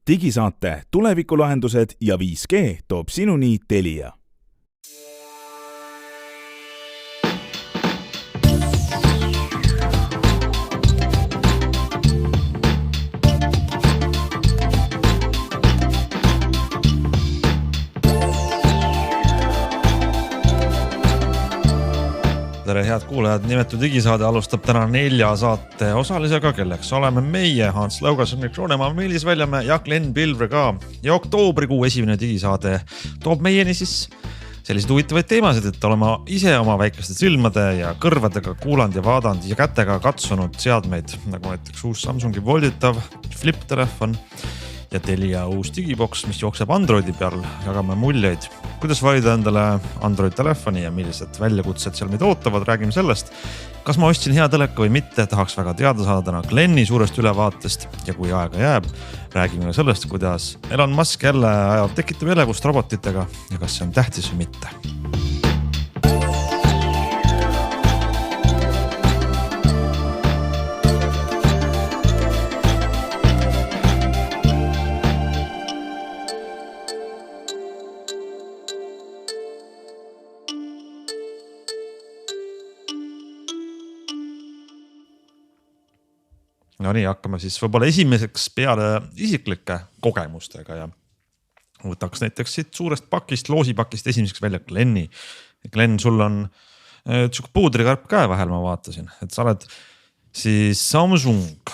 Digisaate tulevikulahendused ja 5G toob sinuni Telia. Tere head kuulajad, nimetu digisaade alustab täna 4 saate osalisega, kelleks oleme meie, Hans Laugas, Henrik Roonemaa, Meelis Väljamäe ja Glen Pilvre ka. Ja oktoobrikuu esimene digisaade toob meieni siis selliseid huvitavaid teemasid, et oleme ise oma väikeste silmade ja kõrvadega kuulanud ja vaadanud ja kätega katsunud seadmeid, nagu näiteks uus Samsungi volditav flip-telefon ja Telia uus digiboks, mis jookseb Androidi peal, jagame muljeid. Kuidas valida endale Android-telefoni ja millised väljakutsed seal meid ootavad, räägime sellest. Kas ma ostsin hea teleka või mitte, tahaks väga teada saada täna Gleni suurest ülevaatest ja kui aega jääb, räägime sellest, kuidas Elon Musk jälle tekitab elevust robotitega ja kas see on tähtis või mitte. No nii, hakkame siis võib-olla esimeseks peale isiklike kogemustega ja võtaks näiteks siit suurest pakist, loosipakist esimeseks välja Gleni. Glen, sul on puudrikarp käe vahel, ma vaatasin, et sa oled siis Samsung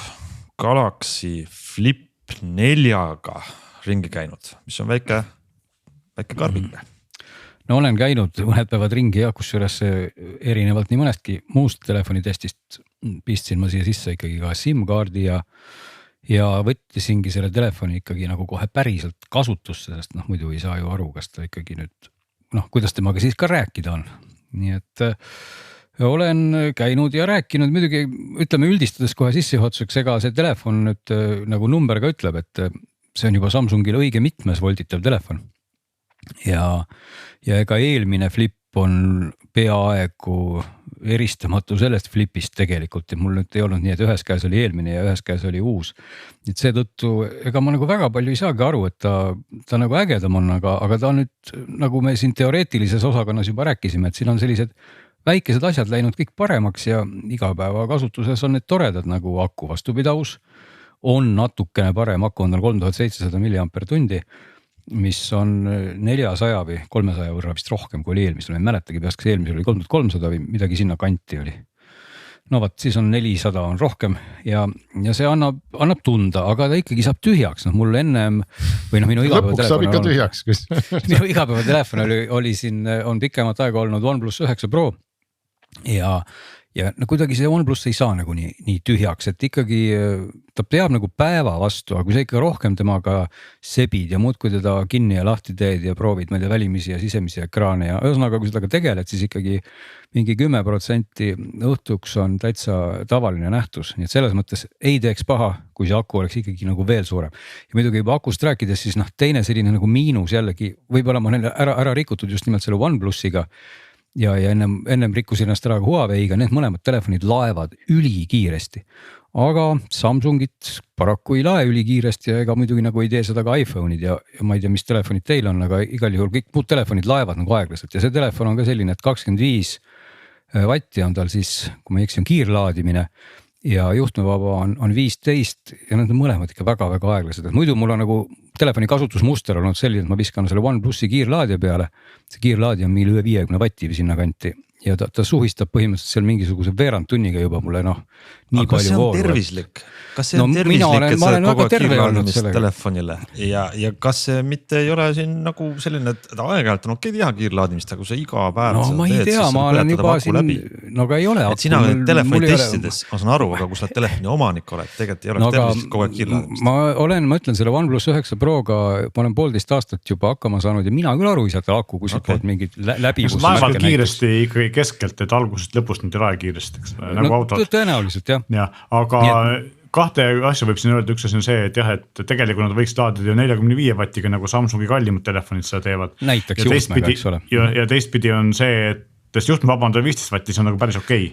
Galaxy Flip 4-ga ringi käinud, mis on väike karbik. No olen käinud mõned päevad ringi ja kusjuures erinevalt nii mõnestki muust telefonitestist pistsin ma siia sisse ikkagi ka SIM-kaardi ja võttisingi selle telefoni ikkagi nagu kohe päriselt kasutusse, sest muidu ei saa ju aru, kas ta ikkagi nüüd, kuidas temaga siis ka rääkida on. Nii et olen käinud ja rääkinud, muidugi ütleme üldistades kohe sissejuhatuseks, ega see telefon nüüd nagu number ka ütleb, et see on juba Samsungil õige mitmes volditav telefon. Ja ega eelmine flip on peaaegu eristamatu sellest flipist tegelikult ja mul nüüd ei olnud nii, et ühes käes oli eelmine ja ühes käes oli uus. Et seetõttu ega ma nagu väga palju ei saagi aru, et ta nagu ägedam on, aga ta on nüüd, nagu me siin teoreetilises osakonnas juba rääkisime, et siin on sellised väikesed asjad läinud kõik paremaks ja igapäeva kasutuses on need toredad nagu aku vastupidavus. On natukene parem, aku on tal 3700 mAh, mis on 400 või 300 võrra vist rohkem kui oli eelmisel. Ma ei mäletagi peast, kas eelmisel oli 3300 või midagi sinna kanti oli. No võt, siis on 400 on rohkem ja see annab tunda, aga ta ikkagi saab tühjaks. Mul ennem, või minu igapäevatelefon oli siin, on pikemat aega olnud OnePlus 9 Pro ja kuidagi see OnePlus ei saa nagu nii tühjaks, et ikkagi ta peab nagu päeva vastu, aga kui sa ikka rohkem temaga sebid ja muud, kui teda kinni ja lahti teed ja proovid meelde välimisi ja sisemisi ekraane ja ühesõnaga, kui seda ka tegeled, siis ikkagi mingi 10% õhtuks on täitsa tavaline nähtus. Nii et selles mõttes ei teeks paha, kui see aku oleks ikkagi nagu veel suurem. Ja muidugi juba akust rääkides, siis teine selline nagu miinus jällegi, võib-olla ma olen ära rikutud just nimelt selle OnePlusiga, ja ennem rikkusin ennast ära Huaweiga, need mõlemad telefonid laevad ülikiiresti. Aga Samsungit paraku ei lae ülikiiresti ja ega muidugi nagu ei tee seda ka iPhone'id ja ma ei tea, mis telefonid teil on, aga igal juhul kõik muud telefonid laevad nagu aeglaselt ja see telefon on ka selline, et 25 vatti on tal siis, kui ma ei eksi, on kiirlaadimine ja juhtmevaba on 15 ja need on mõlemad ikka väga-väga aeglased. Muidu mul on nagu telefoni kasutusmuster olnud selline, et ma viskan selle OnePlusi kiirlaadija peale. See kiirlaadija on meil üle 50 vatti või sinna kanti ja ta suhistab põhimõtteliselt seal mingisuguse veerand tunniga juba mulle nii aga palju vooru. Kas see on tervislik, et sa kogu aeg kiirlaadimist telefonile ja kas see mitte ei ole siin nagu selline, et aeg-ajalt on okei teha kiirlaadimist, aga kui sa iga päev ma ei tea, ma olen juba siin, no aga ei ole. Et sina telefoni testides, ma saan aru, aga kui sa telefoni omanik oled, tegelikult ei ole tervislik kogu aeg kiirlaadimist. Ma ütlen selle OnePlus 9 Proga, ma olen 1,5 aastat juba hakkama saanud ja mina küll aru ei saa, et aku kuskilt poolt mingid läbivus. Laevad kiiresti ikkagi keskelt, et algusest lõpust nüüd ei lae kiiresti, nagu autod. Tõenäoliselt, jah. Ja, aga kahte asja võib siin öelda, üks asi on see, et jah, et tegelikult nad võiks laadida 45 vattiga nagu Samsungi kallimad telefonid seda teevad. Näiteks juhtmega, eks ole. Ja teistpidi on see, et juhtmevaba on 15 vatti, see on nagu päris okei.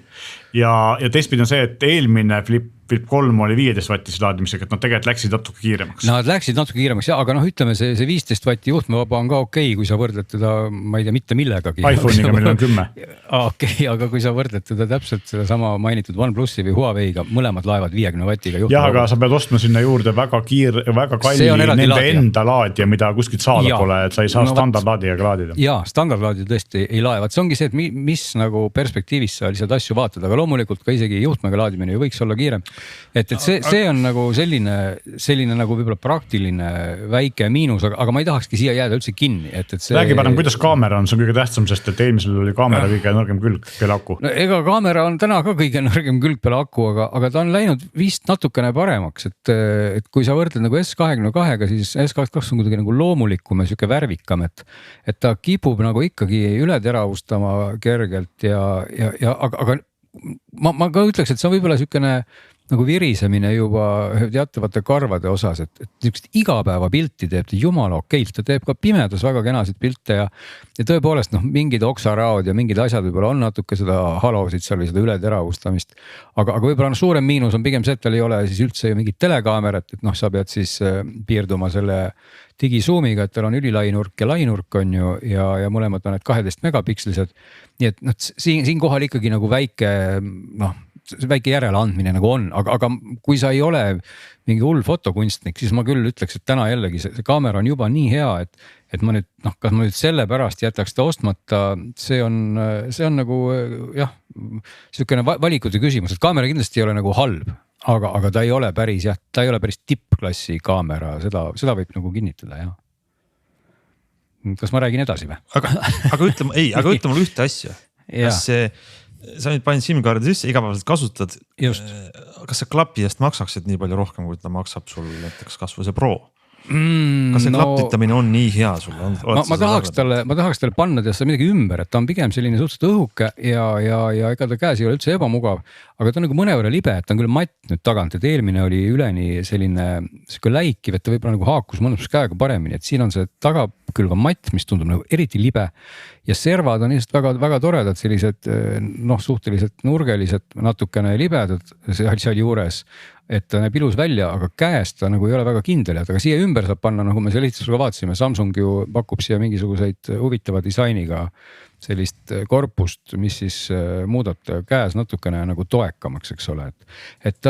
Ja teistpidi on see, et eelmine flip Flip 3 oli 15 vattise laadimisega, et nad tegelikult läksid natuke kiiremaks. Nad läksid natuke kiiremaks ja, aga noh, ütleme see 15 vatti juhtmevaba on ka okei, kui sa võrdled teda, ma ei tea, mitte millegagi. iPhone'iga meil on 10. Okei, aga kui sa võrdled teda täpselt selle sama mainitud OnePlusi või Huawei'ga, mõlemad laevad 50 vatiga juhtmevaba. Jah, aga sa pead ostma sinna juurde väga kalli nende laadija. Enda laadija, mida kuskilt saada pole, et sa ei saa standardlaadijaga laadida. Jaa, standardlaadija tõesti ei lae. See ongi see, et mis nagu perspektiivis sa lihtsalt asju vaatad, aga loomulikult ka isegi juhtmega laadimine võiks olla kiirem. Et see on nagu selline nagu võib-olla praktiline väike miinus, aga ma ei tahakski siia jääda üldse kinni. Räägi parem, kuidas kaamera on, see on kõige tähtsam, sest et eelmisel oli kaamera kõige nõrgem külg peale aku. No ega kaamera on täna ka kõige nõrgem külg peale aku, aga ta on läinud vist natukene paremaks, et kui sa võrdled nagu S22-ga, siis S22 on kuidagi nagu loomulikum ja siuke värvikam, et ta kipub nagu ikkagi üle teravustama kergelt aga ma ka ütleks, et see on võib-olla siukene nagu virisemine juba teatavate karvade osas, et niisugust igapäeva pilti teeb ta jumala okeilt, ta teeb ka pimedas väga kenasid pilte ja tõepoolest mingid oksaraod ja mingid asjad võib-olla on natuke seda halosid seal või seda ületeravustamist, aga võib-olla suurem miinus on pigem see, et tal ei ole siis üldse mingit telekaamerat, et sa pead siis piirduma selle digisuumiga, et tal on ülilai nurk ja lainurk on ju ja mõlemad on need 12 megapikslised, nii et siin kohal ikkagi nagu väike järeleandmine nagu on, aga kui sa ei ole mingi hull fotokunstnik, siis ma küll ütleks, et täna jällegi see kaamera on juba nii hea, et ma nüüd, kas ma nüüd selle pärast jätaks ta ostmata, see on nagu jah, selline valikute küsimus, et kaamera kindlasti ei ole nagu halb, aga ta ei ole päris tippklassi kaamera, seda võib nagu kinnitada, jah. Kas ma räägin edasi või? Aga ütle mulle ühte asja. Kas sa nüüd panid SIM-kaardi sisse, igapäevaselt kasutad. Just. Kas see klapi eest maksaksid nii palju rohkem, kui ta maksab sul näiteks kas või see Pro? Kas see klapitamine on nii hea sulle? Ma tahaks talle panna teha midagi ümber, et ta on pigem selline suhteliselt õhuke ja ega ta käes ei ole üldse ebamugav, aga ta on nagu mõnevõrra libe, et ta on küll matt nüüd tagant, et eelmine oli üleni selline läikiv, et ta võib-olla nagu haakus mõnus käega paremini, et siin on see tagakülg on matt, mis tundub nagu eriti libe ja servad on lihtsalt väga, väga toredad, sellised suhteliselt nurgelised, natukene libedad seal juures, et ta näeb ilus välja, aga käest ta nagu ei ole väga kindel, aga siia ümber saab panna, nagu me selle lihtsalt vaatasime, Samsung ju pakub siia mingisuguseid huvitava disainiga sellist korpust, mis siis muudab käes natukene nagu toekamaks, eks ole, et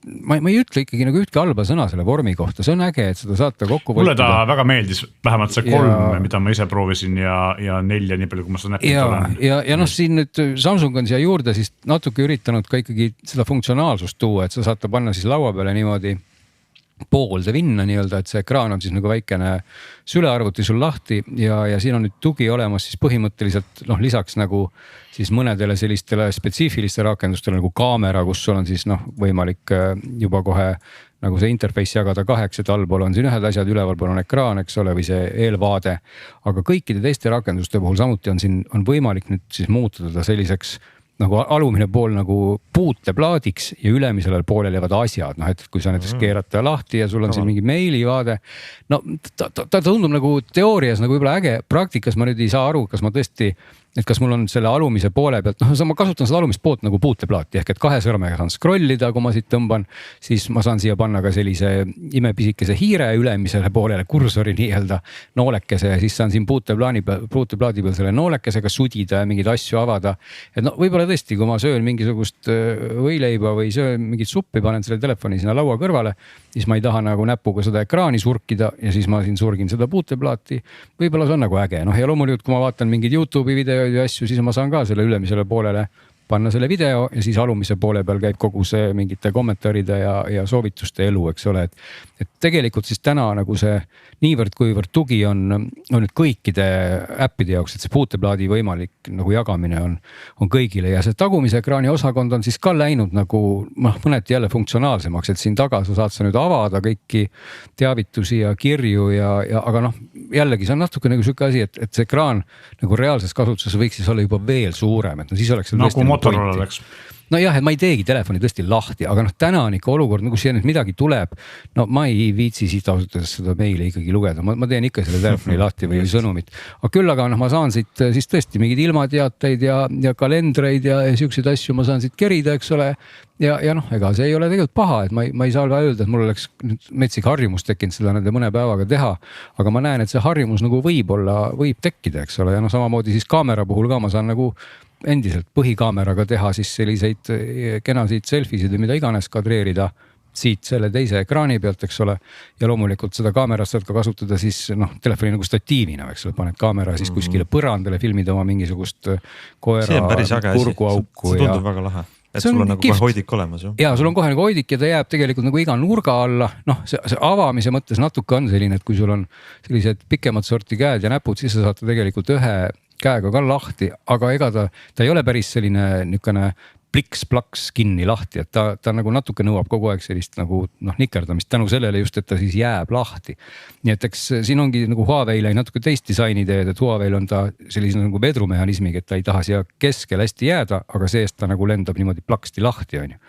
ma ei ütle ikkagi nagu ühtki halba sõna selle vormi kohta, see on äge, et seda saate kokku mulle ta väga meeldis, vähemalt see 3, mida ma ise proovisin ja 4 nii palju, kui ma seda näppinud olen. Ja siin nüüd Samsung on siia juurde siis natuke üritanud ka ikkagi seda funktsionaalsust tuua, et sa saad ta panna siis laua peale niimoodi poolde vinna nii-öelda, et see ekraan on siis nagu väikene sülearvuti sul lahti ja siin on nüüd tugi olemas siis põhimõtteliselt lisaks nagu siis mõnedele sellistele spetsiifiliste rakendustele nagu kaamera, kus sul on siis võimalik juba kohe nagu see interface jagada 8, et allpool on siin ühed asjad, ülevalpool on ekraan, eks ole, või see eelvaade, aga kõikide teiste rakenduste puhul samuti on võimalik nüüd siis muutuda ta selliseks nagu alumine pool nagu puuteplaadiks ja ülemisele poolel jäävad asjad, et kui sa näiteks keerad ta lahti ja sul on siin mingi meilivaade, ta tundub nagu teoorias nagu võib-olla äge, praktikas ma nüüd ei saa aru, kas ma tõesti, et kas mul on selle alumise poole pealt, ma kasutan seda alumist poolt nagu puuteplaati ehk et 2 sõrmega saan scrollida, kui ma siit tõmban, siis ma saan siia panna ka sellise imepisikese hiire ülemisele poolele kursori nii-öelda noolekese ja siis saan siin puuteplaadi peal selle noolekesega sudida ja mingeid asju avada. Et võib-olla tõesti, kui ma söön mingisugust võileiba või söön mingit suppi, panen selle telefoni sinna laua kõrvale, siis ma ei taha nagu näpuga seda ekraani surkida ja siis ma siin surgin seda puuteplaati. Võib-olla see on nagu äge. Ja loomulikult, kui ma vaatan mingid YouTube'i video ja asju, siis ma saan ka selle ülemisele poolele panna selle video ja siis alumise poole peal käib kogu see mingite kommentaaride ja soovituste elu, eks ole, et tegelikult siis täna nagu see niivõrd kuivõrd tugi on nüüd kõikide äppide jaoks, et see puuteplaadi võimalik nagu jagamine on kõigile ja see tagumise ekraani osakond on siis ka läinud nagu mõneti jälle funktsionaalsemaks, et siin taga sa saad nüüd avada kõiki teavitusi ja kirju aga jällegi see on natuke nagu siuke asi, et see ekraan nagu reaalses kasutuses võiks siis olla juba veel suurem, et siis oleks nagu Motorola läks. nojah, et ma ei teegi telefoni tõesti lahti, aga noh, täna on ikka olukord, nagu siia nüüd midagi tuleb. No ma ei viitsi siit ausalt öeldes seda meili ikkagi lugeda, ma teen ikka selle telefoni lahti või sõnumit. Aga küll aga noh, ma saan siit siis tõesti mingid ilmateateid ja kalendreid ja siukseid asju ma saan siit kerida, eks ole. Ja noh, ega see ei ole tegelikult paha, et ma ei saa öelda, et mul oleks metsik harjumus tekkinud seda nende mõne päevaga teha. Aga ma näen, et see harjumus nagu võib tekkida, eks ole. Ja noh, samamoodi siis kaamera puhul ka ma saan nagu endiselt põhikaameraga teha siis selliseid kenasid selfisid või mida iganes kadreerida siit selle teise ekraani pealt, eks ole. Ja loomulikult seda kaamerast saad ka kasutada siis noh, telefoni nagu statiivina, eks ole, paned kaamera siis kuskile põrandale, filmid oma mingisugust koera kurguauku. See tundub väga lahe. Et sul on nagu kohe hoidik olemas ju. Ja sul on kohe nagu hoidik ja ta jääb tegelikult nagu iga nurga alla. Noh, see avamise mõttes natuke on selline, et kui sul on sellised pikemad sorti käed ja näpud, siis sa saad tegelikult ühe käega ka lahti, aga ega ta ei ole päris selline niisugune pliks-plaks kinni lahti, et ta nagu natuke nõuab kogu aeg sellist nagu nikerdamist tänu sellele just, et ta siis jääb lahti. Nii et eks siin ongi nagu Huawei'le natuke teist disaini teed, et Huawei'l on ta sellise nagu vedrumehhanismiga, et ta ei taha siia keskel hästi jääda, aga seest ta nagu lendab niimoodi plaksti lahti, on ju.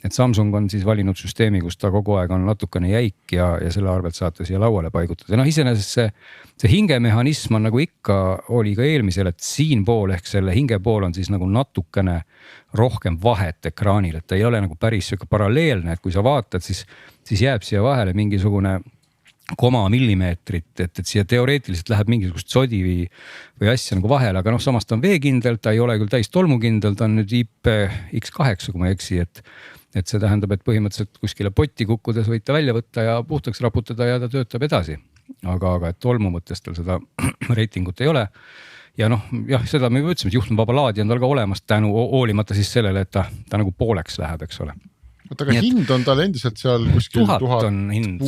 Et Samsung on siis valinud süsteemi, kus ta kogu aeg on natukene jäik ja selle arvelt saate siia lauale paigutada. Noh, iseenesest see hingemehhanism on nagu ikka oli ka eelmisel, et siin pool ehk selle hinge pool on siis nagu natukene rohkem vahet ekraanil, et ta ei ole nagu päris siuke paralleelne, et kui sa vaatad, siis jääb siia vahele mingisugune koma millimeetrit, et siia teoreetiliselt läheb mingisugust sodi või asja nagu vahele, aga noh, samas ta on veekindel, ta ei ole küll täis tolmukindel, ta on nüüd IPX8, kui ma ei eksi, et see tähendab, et põhimõtteliselt kuskile potti kukkudes võite välja võtta ja puhtaks raputada ja ta töötab edasi. Aga et tolmu mõttes tal seda reitingut ei ole. Ja noh, jah, seda me võtsime, et juhtmevaba laadi on tal ka olemas tänu hoolimata siis sellele, et ta nagu pooleks läheb, eks ole. Aga hind on tal endiselt seal kuskil 1600,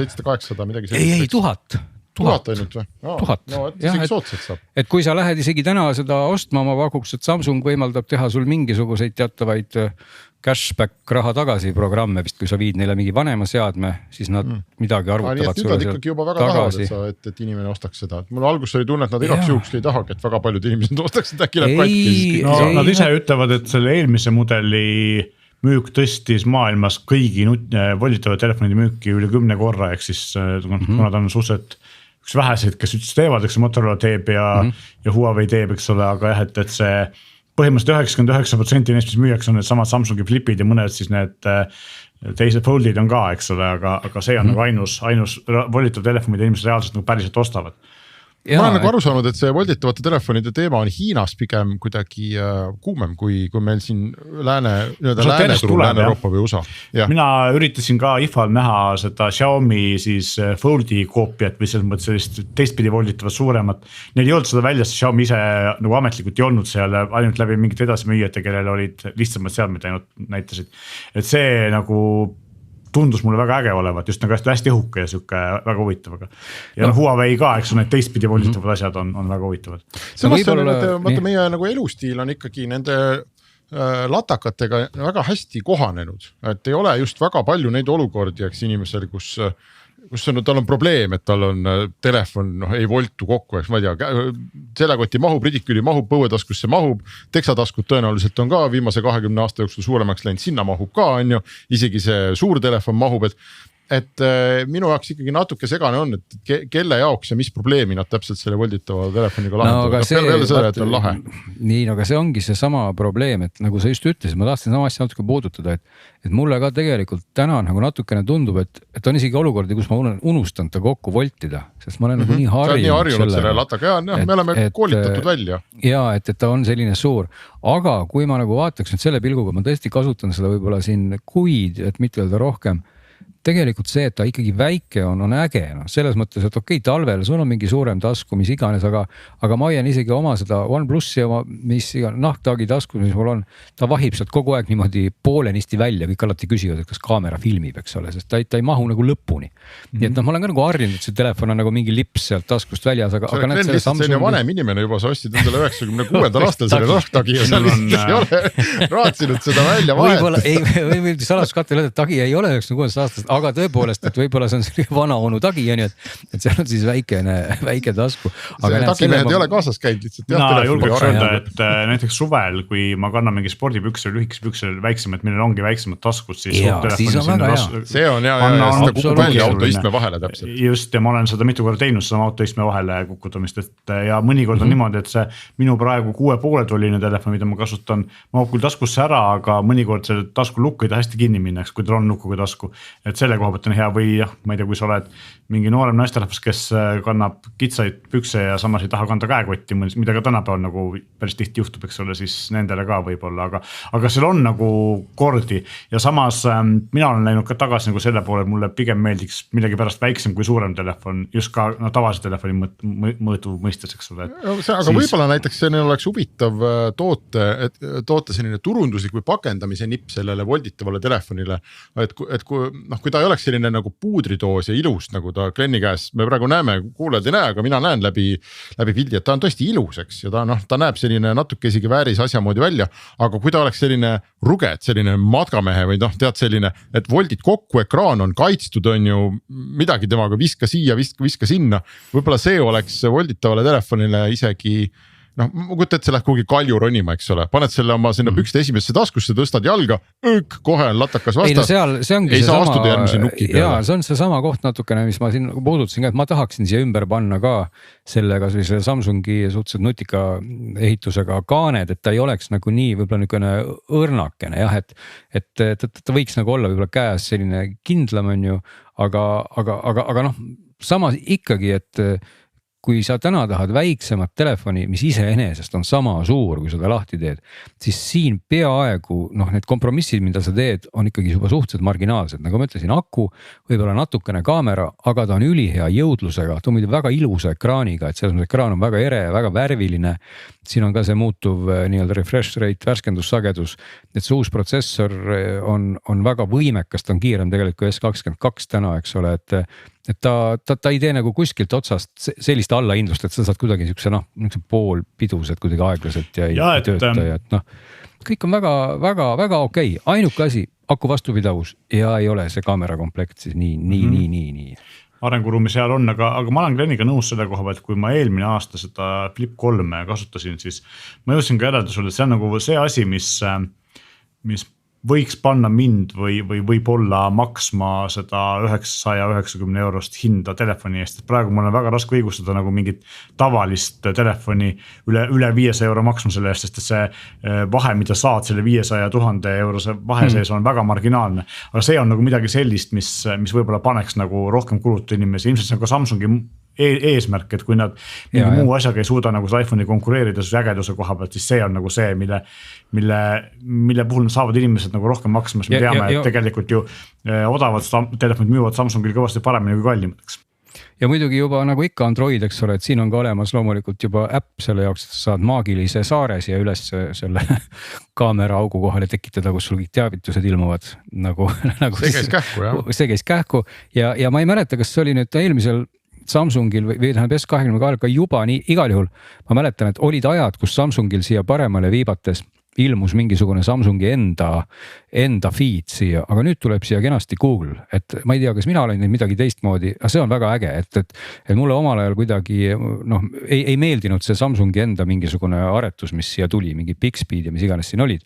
700, 800, midagi sellist. Ei, 1000 ainult või? 1000. No, et soodsalt saab. Et kui sa lähed isegi täna seda ostma, ma pakuks, et Samsung võimaldab teha sul mingisuguseid teatavaid cashback raha tagasi programme, vist kui sa viid neile mingi vanema seadme, siis nad midagi arvutavad sulle seal ikkagi juba väga tagasi. Tahavad, et inimene ostaks seda. Mul alguses oli tunne, et nad igaks juhuks ei tahagi, et väga paljud inimesed ostaks seda äkki läheb katki. No, nad ise ütlevad, et selle eelmise mudeli müük tõstis maailmas kõigi volitava telefonide müüki üle 10 korra, ehk siis kuna ta on suhteliselt üks väheseid, kes üldse teevad, eks Motorola teeb ja Huawei teeb, eks ole, aga jah, et see põhimõtteliselt 99% neist, mis müüjaks on need samad Samsungi flipid ja mõned siis need teised foldid on ka, eks ole, aga see on nagu ainus volitav telefon, mida inimesed reaalselt nagu päriselt ostavad. Ma olen nagu aru saanud, et see volditavate telefonide teema on Hiinas pigem kuidagi kuumem kui meil siin Lääne-Euroopa või USA. Ja. Mina üritasin ka IFA-l näha seda Xiaomi siis Foldi koopiat või selles mõttes sellist teistpidi volditavat suuremat. Neil ei olnud seda välja, sest Xiaomi ise nagu ametlikult ei olnud seal ainult läbi mingit edasimüüjate, kellel olid lihtsamad seadmed ainult näitasid. Et see nagu tundus mulle väga äge olevat, just nagu hästi õhuke ja siuke väga huvitavaga. Ja Huawei ka, eks on need teistpidi volitavad asjad on väga huvitavad. Samas meie nagu elustiil on ikkagi nende latakatega väga hästi kohanenud, et ei ole just väga palju neid olukordi, eks inimesel, kus tal on probleem, et tal on telefon, ei voltu kokku, eks ma ei tea, seljakoti mahub, ridiküli mahub, põuetaskusse mahub, teksataskud tõenäoliselt on ka viimase 20 aasta jooksul suuremaks läinud, sinna mahub ka, on ju, isegi see suur telefon mahub, et minu jaoks ikkagi natuke segane on, et kelle jaoks ja mis probleemi nad täpselt selle volditava telefoniga lahendavad. Nii, aga see ongi see sama probleem, et nagu sa just ütlesid, ma tahtsin sama asja natuke puudutada, et mulle ka tegelikult täna nagu natukene tundub, et on isegi olukordi, kus ma unustan ta kokku voltida, sest ma olen nagu nii harjunud selle lataga, me oleme koolitatud välja. Ja, et ta on selline suur, aga kui ma nagu vaataks nüüd selle pilguga, ma tõesti kasutan seda võib-olla siin kuid, et mitte öelda rohkem, tegelikult see, et ta ikkagi väike on äge, selles mõttes, et okei, talvel sul on mingi suurem tasku, mis iganes, aga ma hoian isegi oma seda OnePlussi oma, mis nahktagi tasku, mis mul on, ta vahib sealt kogu aeg niimoodi poolenisti välja, kõik alati küsivad, et kas kaamera filmib, eks ole, sest ta ei mahu nagu lõpuni. Nii et ma olen ka nagu harjunud, et see telefon on nagu mingi lips sealt taskust väljas, aga see on selline vanem inimene juba, sa ostid endale 96. aastal selle nahktagi ja seal ei ole raatsinud seda välja vahet. Võib saladus katte öelda, et tagi ei ole 96. aastast, aga tõepoolest, et võib-olla see on selline vana onu tagi, on ju, et seal on siis väike tasku. Tagimehed ei ole kaasas käinud lihtsalt. Mina julgeks öelda, et näiteks suvel, kui ma kannan mingi spordipükse või lühikese pükse väiksemad, millel ongi väiksemad taskud, siis on väga hea. See on ja seda kukub välja autoistme vahele täpselt. Just, ja ma olen seda mitu korda teinud, seda autoistme vahele kukutamist, et ja mõnikord on niimoodi, et see minu praegu 6,5 tolline telefon, mida ma kasutan, ma küll taskusse ära, aga mõnikord selle tasku lukk ei taha hästi kinni minnaks, kui tal on lukuga tasku. Et selle koha pealt on hea või jah, ma ei tea, kui sa oled mingi noorem naisterahvas, kes kannab kitsaid pükse ja samas ei taha kanda käekotti, mida ka tänapäeval nagu päris tihti juhtub, eks ole, siis nendele ka võib-olla, aga seal on nagu kordi ja samas mina olen läinud ka tagasi nagu selle poole, mulle pigem meeldiks millegi pärast väiksem kui suurem telefon, just ka tavalise telefoni mõõtu mõistes, eks ole. Aga võib-olla näiteks selline oleks huvitav toote selline turunduslik või pakendamise nipp sellele volditavale telefonile, et kui ta ei oleks selline nagu puudritoos ja ilus, nagu ta Glenni käes, me praegu näeme, kuulajad ei näe, aga mina näen läbi pildi, et ta on tõesti ilus, eks, ja ta näeb selline natuke isegi vääris asjamoodi välja, aga kui ta oleks selline ruget, selline matkamehe või tead selline, et voldid kokku, ekraan on kaitstud, on ju midagi temaga viska siia, viska sinna, võib-olla see oleks volditavale telefonile isegi ma kujutan, et see läheb kuhugi kalju ronima, eks ole, paned selle oma sinna pükste esimesse taskusse, tõstad jalga, kohe on latakas vastas. Ei saa astuda järgmise nuki peale. Jaa, see on see sama koht natukene, mis ma siin puudutasin ka, et ma tahaksin siia ümber panna ka sellega selle Samsungi suhteliselt nutika ehitusega kaaned, et ta ei oleks nagu nii võib-olla niisugune õrnakene, jah, et ta võiks nagu olla võib-olla käes selline kindlam, on ju, aga samas ikkagi, et kui sa täna tahad väiksemat telefoni, mis iseenesest on sama suur, kui seda lahti teed, siis siin peaaegu need kompromissid, mida sa teed, on ikkagi juba suhteliselt marginaalsed. Nagu ma ütlesin, aku, võib-olla natukene kaamera, aga ta on ülihea jõudlusega, ta on muidu väga ilusa ekraaniga, et selles mõttes ekraan on väga ere, väga värviline. Siin on ka see muutuv nii-öelda refresh rate, värskendussagedus, et see uus protsessor on väga võimekas, ta on kiirem tegelikult S22 täna, eks ole, et ta ei tee nagu kuskilt otsast sellist allahindlust, et sa saad kuidagi niisuguse poolpidused kuidagi aeglaselt ja ei tööta ja kõik on väga okei. Ainuke asi, aku vastupidavus ja ei ole see kaamera komplekt siis nii. Arenguruumi seal on, aga ma olen Gleniga nõus selle koha pealt, kui ma eelmine aasta seda Flip 3 kasutasin, siis ma jõudsin ka järeldusele, et see on nagu see asi, mis võiks panna mind või võib-olla maksma seda 990 eurost hinda telefoni eest, et praegu mul on väga raske õigustada nagu mingit tavalist telefoni üle 500 euro maksma selle eest, sest et see vahe, mida saad selle 500 000 eurose vahe sees on väga marginaalne, aga see on nagu midagi sellist, mis võib-olla paneks nagu rohkem kulutada inimesi, ilmselt see on ka Samsungi eesmärk, et kui nad mingi muu asjaga ei suuda nagu seda iPhone'i konkureerida ägeduse koha pealt, siis see on nagu see, mille puhul nad saavad inimesed nagu rohkem maksma, sest me teame, et tegelikult ju odavad telefonid müüvad Samsungil kõvasti paremini kui kallimateks. Ja muidugi juba nagu ikka Android, eks ole, et siin on ka olemas loomulikult juba äpp selle jaoks, et sa saad maagilise saare siia üles selle kaamera augu kohale tekitada, kus sul kõik teavitused ilmuvad nagu see käis kähku, jah. See käis kähku ja ma ei mäleta, kas see oli nüüd eelmisel Samsungil või tähendab S22 juba nii, igal juhul ma mäletan, et olid ajad, kus Samsungil siia paremale viibates ilmus mingisugune Samsungi enda feed siia, aga nüüd tuleb siia kenasti Google, et ma ei tea, kas mina olen neid midagi teistmoodi, aga see on väga äge, et mulle omal ajal kuidagi ei meeldinud see Samsungi enda mingisugune aretus, mis siia tuli, mingi Bixby ja mis iganes siin olid.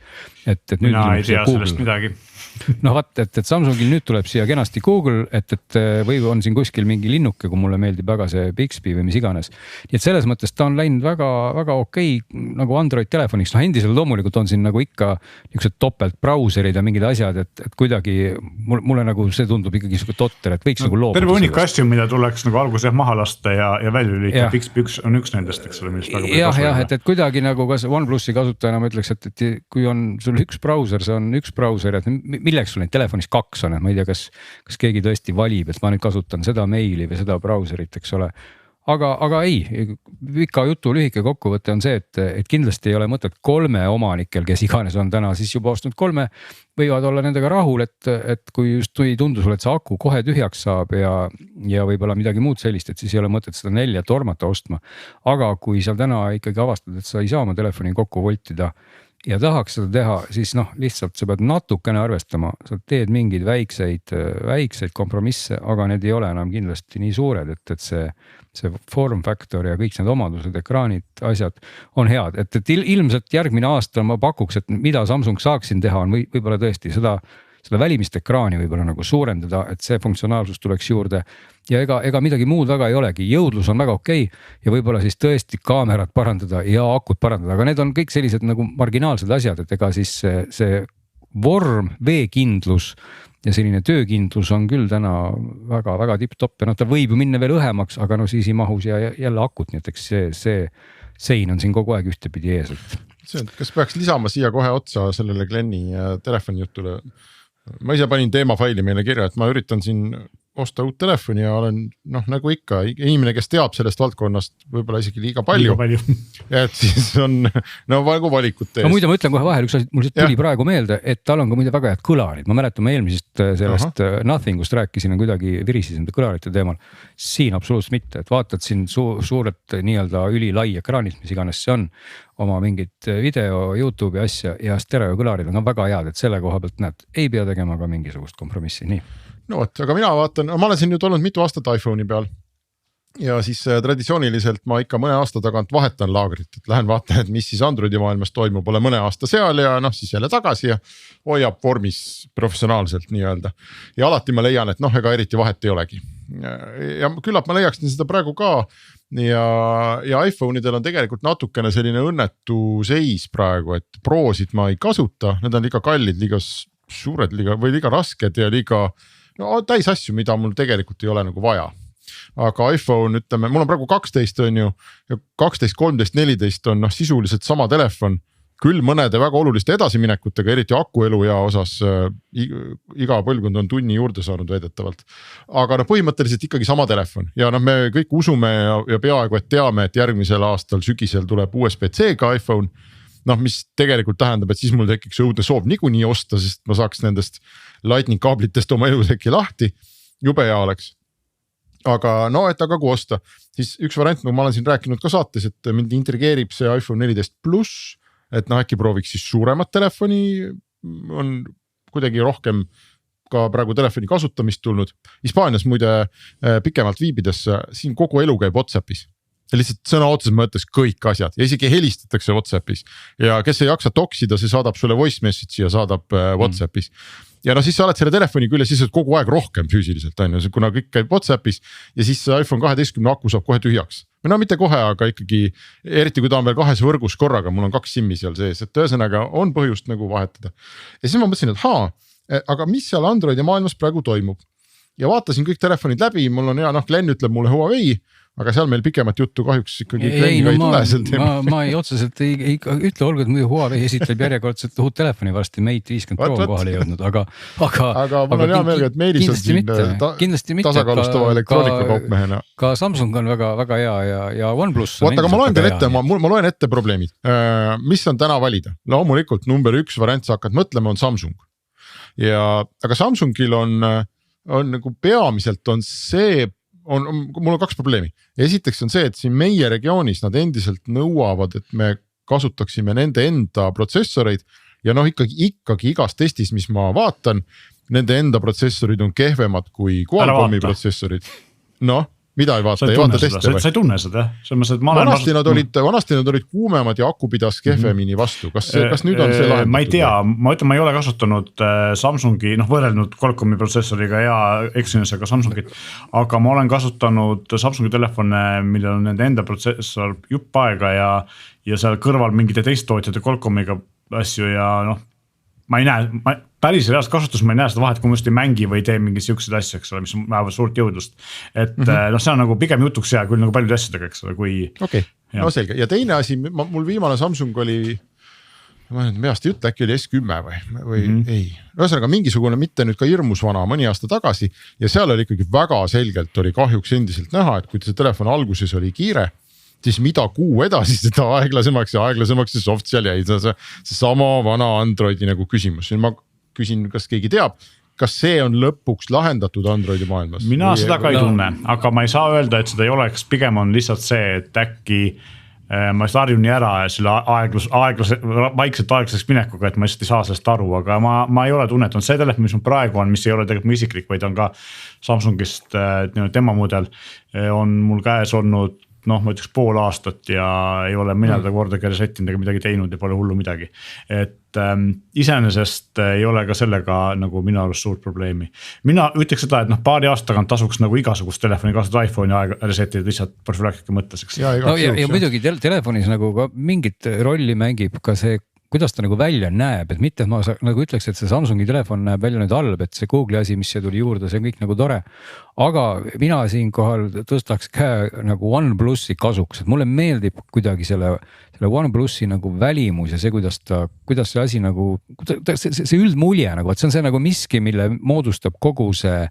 Et nüüd mina ei tea sellest midagi. Et Samsungil nüüd tuleb siia kenasti Google, et või on siin kuskil mingi linnuke, kui mulle meeldib väga see Bixby või mis iganes. Nii et selles mõttes ta on läinud väga okei nagu Android telefoniks, endiselt loomulikult on siin nagu ikka niisugused topelt brauserid ja mingid asjad, et kuidagi mulle nagu see tundub ikkagi niisugune totter, et võiks nagu loobuda. Terve hunnik asju, mida tuleks nagu alguses maha lasta ja välja lülita, Bixby on üks nendest, eks ole, millest väga palju kasu. Jah, et kuidagi nagu kas OnePlusi kasutajana ma ütleks, et kui on sul üks brauser, see on üks brauser, et milleks sul neid telefonis kaks on, et ma ei tea, kas keegi tõesti valib, et ma nüüd kasutan seda meili või seda brauserit, eks ole. Aga ei, pika jutu lühike kokkuvõte on see, et kindlasti ei ole mõtet 3 omanikel, kes iganes on täna siis juba ostnud 3, võivad olla nendega rahul, et kui just ei tundu sulle, et see aku kohe tühjaks saab ja võib-olla midagi muud sellist, et siis ei ole mõtet seda 4 tormata ostma. Aga kui sa täna ikkagi avastad, et sa ei saa oma telefoni kokku voltida ja tahaks seda teha, siis noh, lihtsalt sa pead natukene arvestama, sa teed mingeid väikseid kompromisse, aga need ei ole enam kindlasti nii suured, et see form factor ja kõik need omadused, ekraanid, asjad on head, et ilmselt järgmine aasta ma pakuks, et mida Samsung saaksin teha, on võib-olla tõesti seda välimist ekraani võib-olla nagu suurendada, et see funktsionaalsus tuleks juurde ja ega midagi muud väga ei olegi, jõudlus on väga okei ja võib-olla siis tõesti kaamerat parandada ja akut parandada, aga need on kõik sellised nagu marginaalsed asjad, et ega siis see vorm, veekindlus ja selline töökindlus on küll täna väga tipp-topp ja ta võib ju minna veel õhemaks, aga siis ei mahus ja jälle akut, nii et eks see sein on siin kogu aeg ühtepidi ees. Kas peaks lisama siia kohe otsa sellele Glenni telefoni jutule? Ma ise panin teemafaili meile kirja, et ma üritan siin osta uut telefoni ja olen nagu ikka inimene, kes teab sellest valdkonnast võib-olla isegi liiga palju. Ja et siis on nagu valikute ees. No muide ma ütlen kohe vahel, üks asi mul tuli praegu meelde, et tal on ka muide väga head kõlarid. Ma mäletan, ma eelmisest sellest Nothingust rääkisin ja kuidagi virisin kõlarite teemal. Siin absoluutselt mitte, et vaatad siin suurelt nii-öelda ülilai ekraanist, mis iganes see on, oma mingit video, YouTube'i asja ja stereo kõlarid on väga head, et selle koha pealt näed, ei pea tegema ka mingisugust kompromissi, nii. No võt, aga mina vaatan, ma olen siin nüüd olnud mitu aastat iPhone'i peal ja siis traditsiooniliselt ma ikka mõne aasta tagant vahetan laagrit, et lähen vaatan, et mis siis Androidi maailmas toimub, olen mõne aasta seal ja siis jälle tagasi ja hoiab vormis professionaalselt nii-öelda. Ja alati ma leian, et ega eriti vahet ei olegi. Ja küllap ma leiaksin seda praegu ka ja iPhone'idel on tegelikult natukene selline õnnetu seis praegu, et Prosid ma ei kasuta, need on liiga kallid, liiga suured või liiga rasked ja liiga täis asju, mida mul tegelikult ei ole nagu vaja. Aga iPhone, ütleme, mul on praegu 12 on ju, 12, 13, 14 on sisuliselt sama telefon, küll mõnede väga oluliste edasiminekutega, eriti akuelu ja osas iga põlvkond on tunni juurde saanud veedetavalt. Aga põhimõtteliselt ikkagi sama telefon ja me kõik usume ja peaaegu, et teame, et järgmisel aastal sügisel tuleb USB-C-ga iPhone, mis tegelikult tähendab, et siis mul tekiks õudne soov niikuinii osta, sest ma saaks nendest lightning kaablitest oma eluteki lahti, jube hea oleks. Aga aga kui osta, siis üks variant, nagu ma olen siin rääkinud ka saates, et mind intrigeerib see iPhone 14 Plus, et äkki prooviks siis suuremat telefoni, on kuidagi rohkem ka praegu telefoni kasutamist tulnud. Hispaanias muide pikemalt viibides, siin kogu elu käib WhatsAppis. Ja lihtsalt sõna otseses mõttes kõik asjad ja isegi helistatakse WhatsAppis ja kes ei jaksa toksida, see saadab sulle voice message'i ja saadab WhatsAppis. Ja siis sa oled selle telefoni küll ja siis kogu aeg rohkem füüsiliselt, kuna kõik käib WhatsAppis ja siis iPhone 12 aku saab kohe tühjaks. Või mitte kohe, aga ikkagi, eriti kui ta on veel 2 võrgus korraga, mul on 2 SIM-i seal sees, et ühesõnaga on põhjust nagu vahetada. Ja siis ma mõtlesin, et aga mis seal Androidi maailmas praegu toimub? Ja vaatasin kõik telefonid läbi, mul on hea, Glenn ütleb mulle Huawei, aga seal meil pikemat juttu kahjuks ikkagi Glenniga ei tule seal teemal. Ma ei otseselt ei ütle, olgu, et muidu Huawei esitleb järjekordselt uut telefoni varsti, Mate 50 Pro kohale jõudnud, aga mul on hea meelga, et Meelis on siin tasakaalustava elektroonika kaupmehena. Ka Samsung on väga hea ja OnePlus on aga ma loen ette probleemid. Mis on täna valida? Loomulikult number 1 variant sa hakkad mõtlema on Samsung. Aga Samsungil on nagu peamiselt on see, mul on 2 probleemi. Esiteks on see, et siin meie regioonis nad endiselt nõuavad, et me kasutaksime nende enda protsessoreid ja ikkagi igas testis, mis ma vaatan, nende enda protsessorid on kehvemad kui Qualcomm'i protsessorid. Mida ei vaata, ei vaata teste või? Sa ei tunne seda, vanasti nad olid kuumemad ja aku pidas kehvemini vastu, kas nüüd on see lahendatud? Ma ei tea, ma ütlen, ma ei ole kasutanud Samsungi, võrrelnud Qualcomm'i protsessoriga ja eksinud ka Samsungit, aga ma olen kasutanud Samsungi telefone, millel on nende enda protsessor jupp aega ja seal kõrval mingite teist tootjate Qualcomm'iga asju ja ma ei näe, päris reaalselt kasutus, ma ei näe seda vahet, kui ma just ei mängi või tee mingid siuksed asju, eks ole, mis määravad suurt jõudlust. Et see on nagu pigem jutuks hea küll nagu paljude asjadega, eks ole, kui. Okei, selge. Ja teine asi, mul viimane Samsung oli, ma nüüd meast ei ütle, äkki oli S10 või ei. Ühesõnaga mingisugune mitte nüüd ka hirmus vana mõni aasta tagasi ja seal oli ikkagi väga selgelt oli kahjuks endiselt näha, et kui see telefon alguses oli kiire, siis mida kuu edasi seda aeglasemaks see soft seal jäi, see sama vana Androidi nagu küsimus. Ma küsin, kas keegi teab, kas see on lõpuks lahendatud Androidi maailmas? Mina seda ka ei tunne, aga ma ei saa öelda, et seda ei oleks, pigem on lihtsalt see, et äkki ma just harjun nii ära selle vaikselt aeglaseks minekuga, et ma lihtsalt ei saa sellest aru, aga ma ei ole tunnetanud see telefon, mis mul praegu on, mis ei ole tegelikult mu isiklik, vaid on ka Samsungist tema mudel, on mul käes olnud ma ütleks pool aastat ja ei ole mina teda kordagi resettinud ega midagi teinud ja pole hullu midagi. Et iseenesest ei ole ka sellega nagu minu arust suurt probleemi. Mina ütleks seda, et paari aasta tagant tasuks nagu igasugust telefoni kaasad iPhone'i aega resettida lihtsalt profülaktika mõtteseks. Ja muidugi telefonis nagu ka mingit rolli mängib ka see, kuidas ta nagu välja näeb, et mitte, et ma nagu ütleks, et see Samsungi telefon näeb välja nüüd halb, et see Google'i asi, mis see tuli juurde, see on kõik nagu tore. Aga mina siinkohal tõstaks käe nagu OnePlusi kasuks, et mulle meeldib kuidagi selle OnePlusi nagu välimus ja see, kuidas see asi nagu, see üldmulje nagu, et see on see nagu miski, mille moodustab kogu see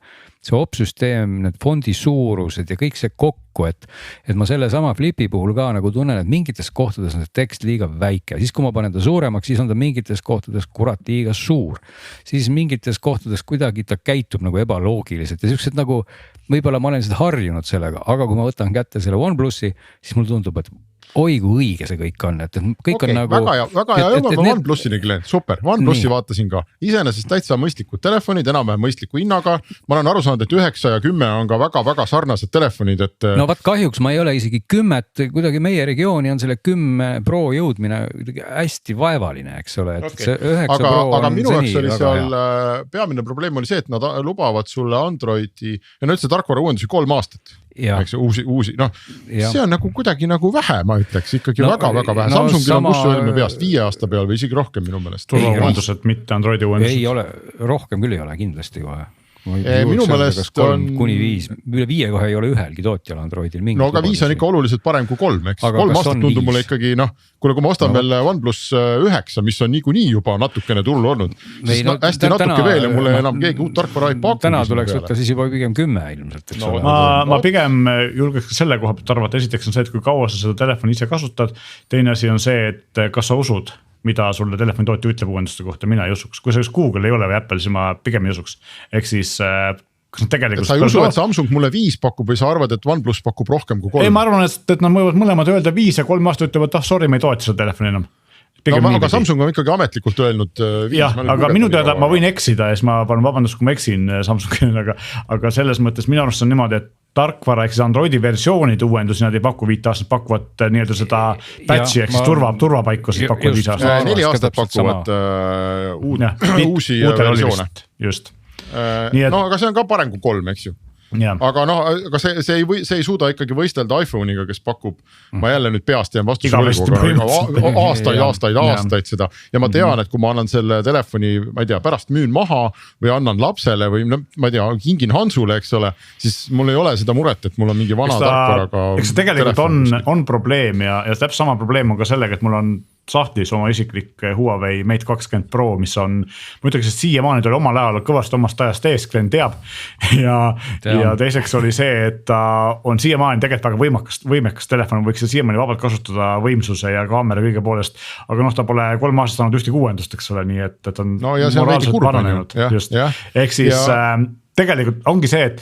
opsüsteem, need fondi suurused ja kõik see kokku, et ma selle sama Flipi puhul ka nagu tunnen, et mingites kohtades on see tekst liiga väike, siis kui ma panen ta suuremaks, siis on ta mingites kohtades kurat liiga suur, siis mingites kohtades kuidagi ta käitub nagu ebaloogiliselt ja siuksed nagu, võib-olla ma olen seda harjunud sellega, aga kui ma võtan kätte selle OnePlusi, siis mulle tundub, et oi kui õige see kõik on, et kõik on nagu väga hea, jõuame OnePlusini, Glen, super, OnePlusi vaatasin ka, iseenesest täitsa mõistlikud telefonid, enam-vähem mõistliku hinnaga, ma olen aru saanud, et 9 ja 10 on ka väga-väga sarnased telefonid, et no vaat kahjuks ma ei ole isegi 10, kuidagi meie regiooni on selle 10 Pro jõudmine hästi vaevaline, eks ole, et see 9 Pro aga on minu jaoks oli seal hea. peamine probleem oli see, et nad lubavad sulle Androidi ja üldse tarkvara uuendusi 3 aastat. Eks uusi, see on nagu kuidagi nagu vähe, ma ütleks ikkagi väga-väga vähe. Samsungil on kus öelme peast 5 aasta peal või isegi rohkem minu meelest. Turvauuendused, mitte Androidi uuendused. Ei ole, rohkem küll ei ole kindlasti kohe. Minu meelest on kuni 5, üle 5 kohe ei ole ühelgi tootjal Androidil mingi. No aga 5 on ikka oluliselt parem kui 3, eks 3 aastat tundub mulle ikkagi, kui ma ostan veel OnePlus 9, mis on niikuinii juba natukene turul olnud, siis hästi natuke veel ja mulle enam keegi uut tarkvara ei paku. Täna tuleks võtta siis juba pigem 10 ilmselt. Ma pigem julgeks ka selle koha pealt arvata, esiteks on see, et kui kaua sa seda telefoni ise kasutad, teine asi on see, et kas sa usud, mida sulle telefoni tootja ütleb uuenduste kohta, mina ei usuks. Kui see Google ei ole või Apple, siis ma pigem ei usuks. Ehk siis, kas nad tegelikult... Sa ei usu, et Samsung mulle 5 pakub või sa arvad, et OnePlus pakub rohkem kui 3? Ei, ma arvan, et nad võivad mõlemad öelda 5 ja 3 aasta ütlevad, sorry, me ei toeta seda telefoni enam. Aga Samsung on ikkagi ametlikult öelnud 5. Jah, aga minu teada ma võin eksida ja siis ma palun vabandust, kui ma eksin Samsungile, aga selles mõttes minu arust on niimoodi, et tarkvara, ehk siis Androidi versioonid uuendusi, nad ei paku 5 aastat, pakuvad nii-öelda seda patchi, ehk siis turvapaiku, siis pakuvad 5 aastat. 4 aastat pakuvad uusi versioone. Just. Aga see on ka parem kui 3, eks ju. Aga aga see ei suuda ikkagi võistelda iPhone'iga, kes pakub, ma jälle nüüd peast jään vastuse aastaid seda ja ma tean, et kui ma annan selle telefoni, ma ei tea, pärast müün maha või annan lapsele või ma ei tea, kingin Hansule, eks ole, siis mul ei ole seda muret, et mul on mingi vana tarkvaraga. Eks see tegelikult on probleem ja täpselt sama probleem on ka sellega, et mul on sahtlis oma isiklik Huawei Mate 20 Pro, mis on, ma ütleks, et siiamaani tuli omal ajal kõvasti omast ajast ees, Glen teab ja teiseks oli see, et ta on siiamaani tegelikult väga võimekas telefon, võiks seda siiamaani vabalt kasutada võimsuse ja kaamera kõige poolest, aga ta pole 3 aastat saanud ühtegi uuendust, eks ole, nii et on moraalselt paranenud. Ehk siis tegelikult ongi see, et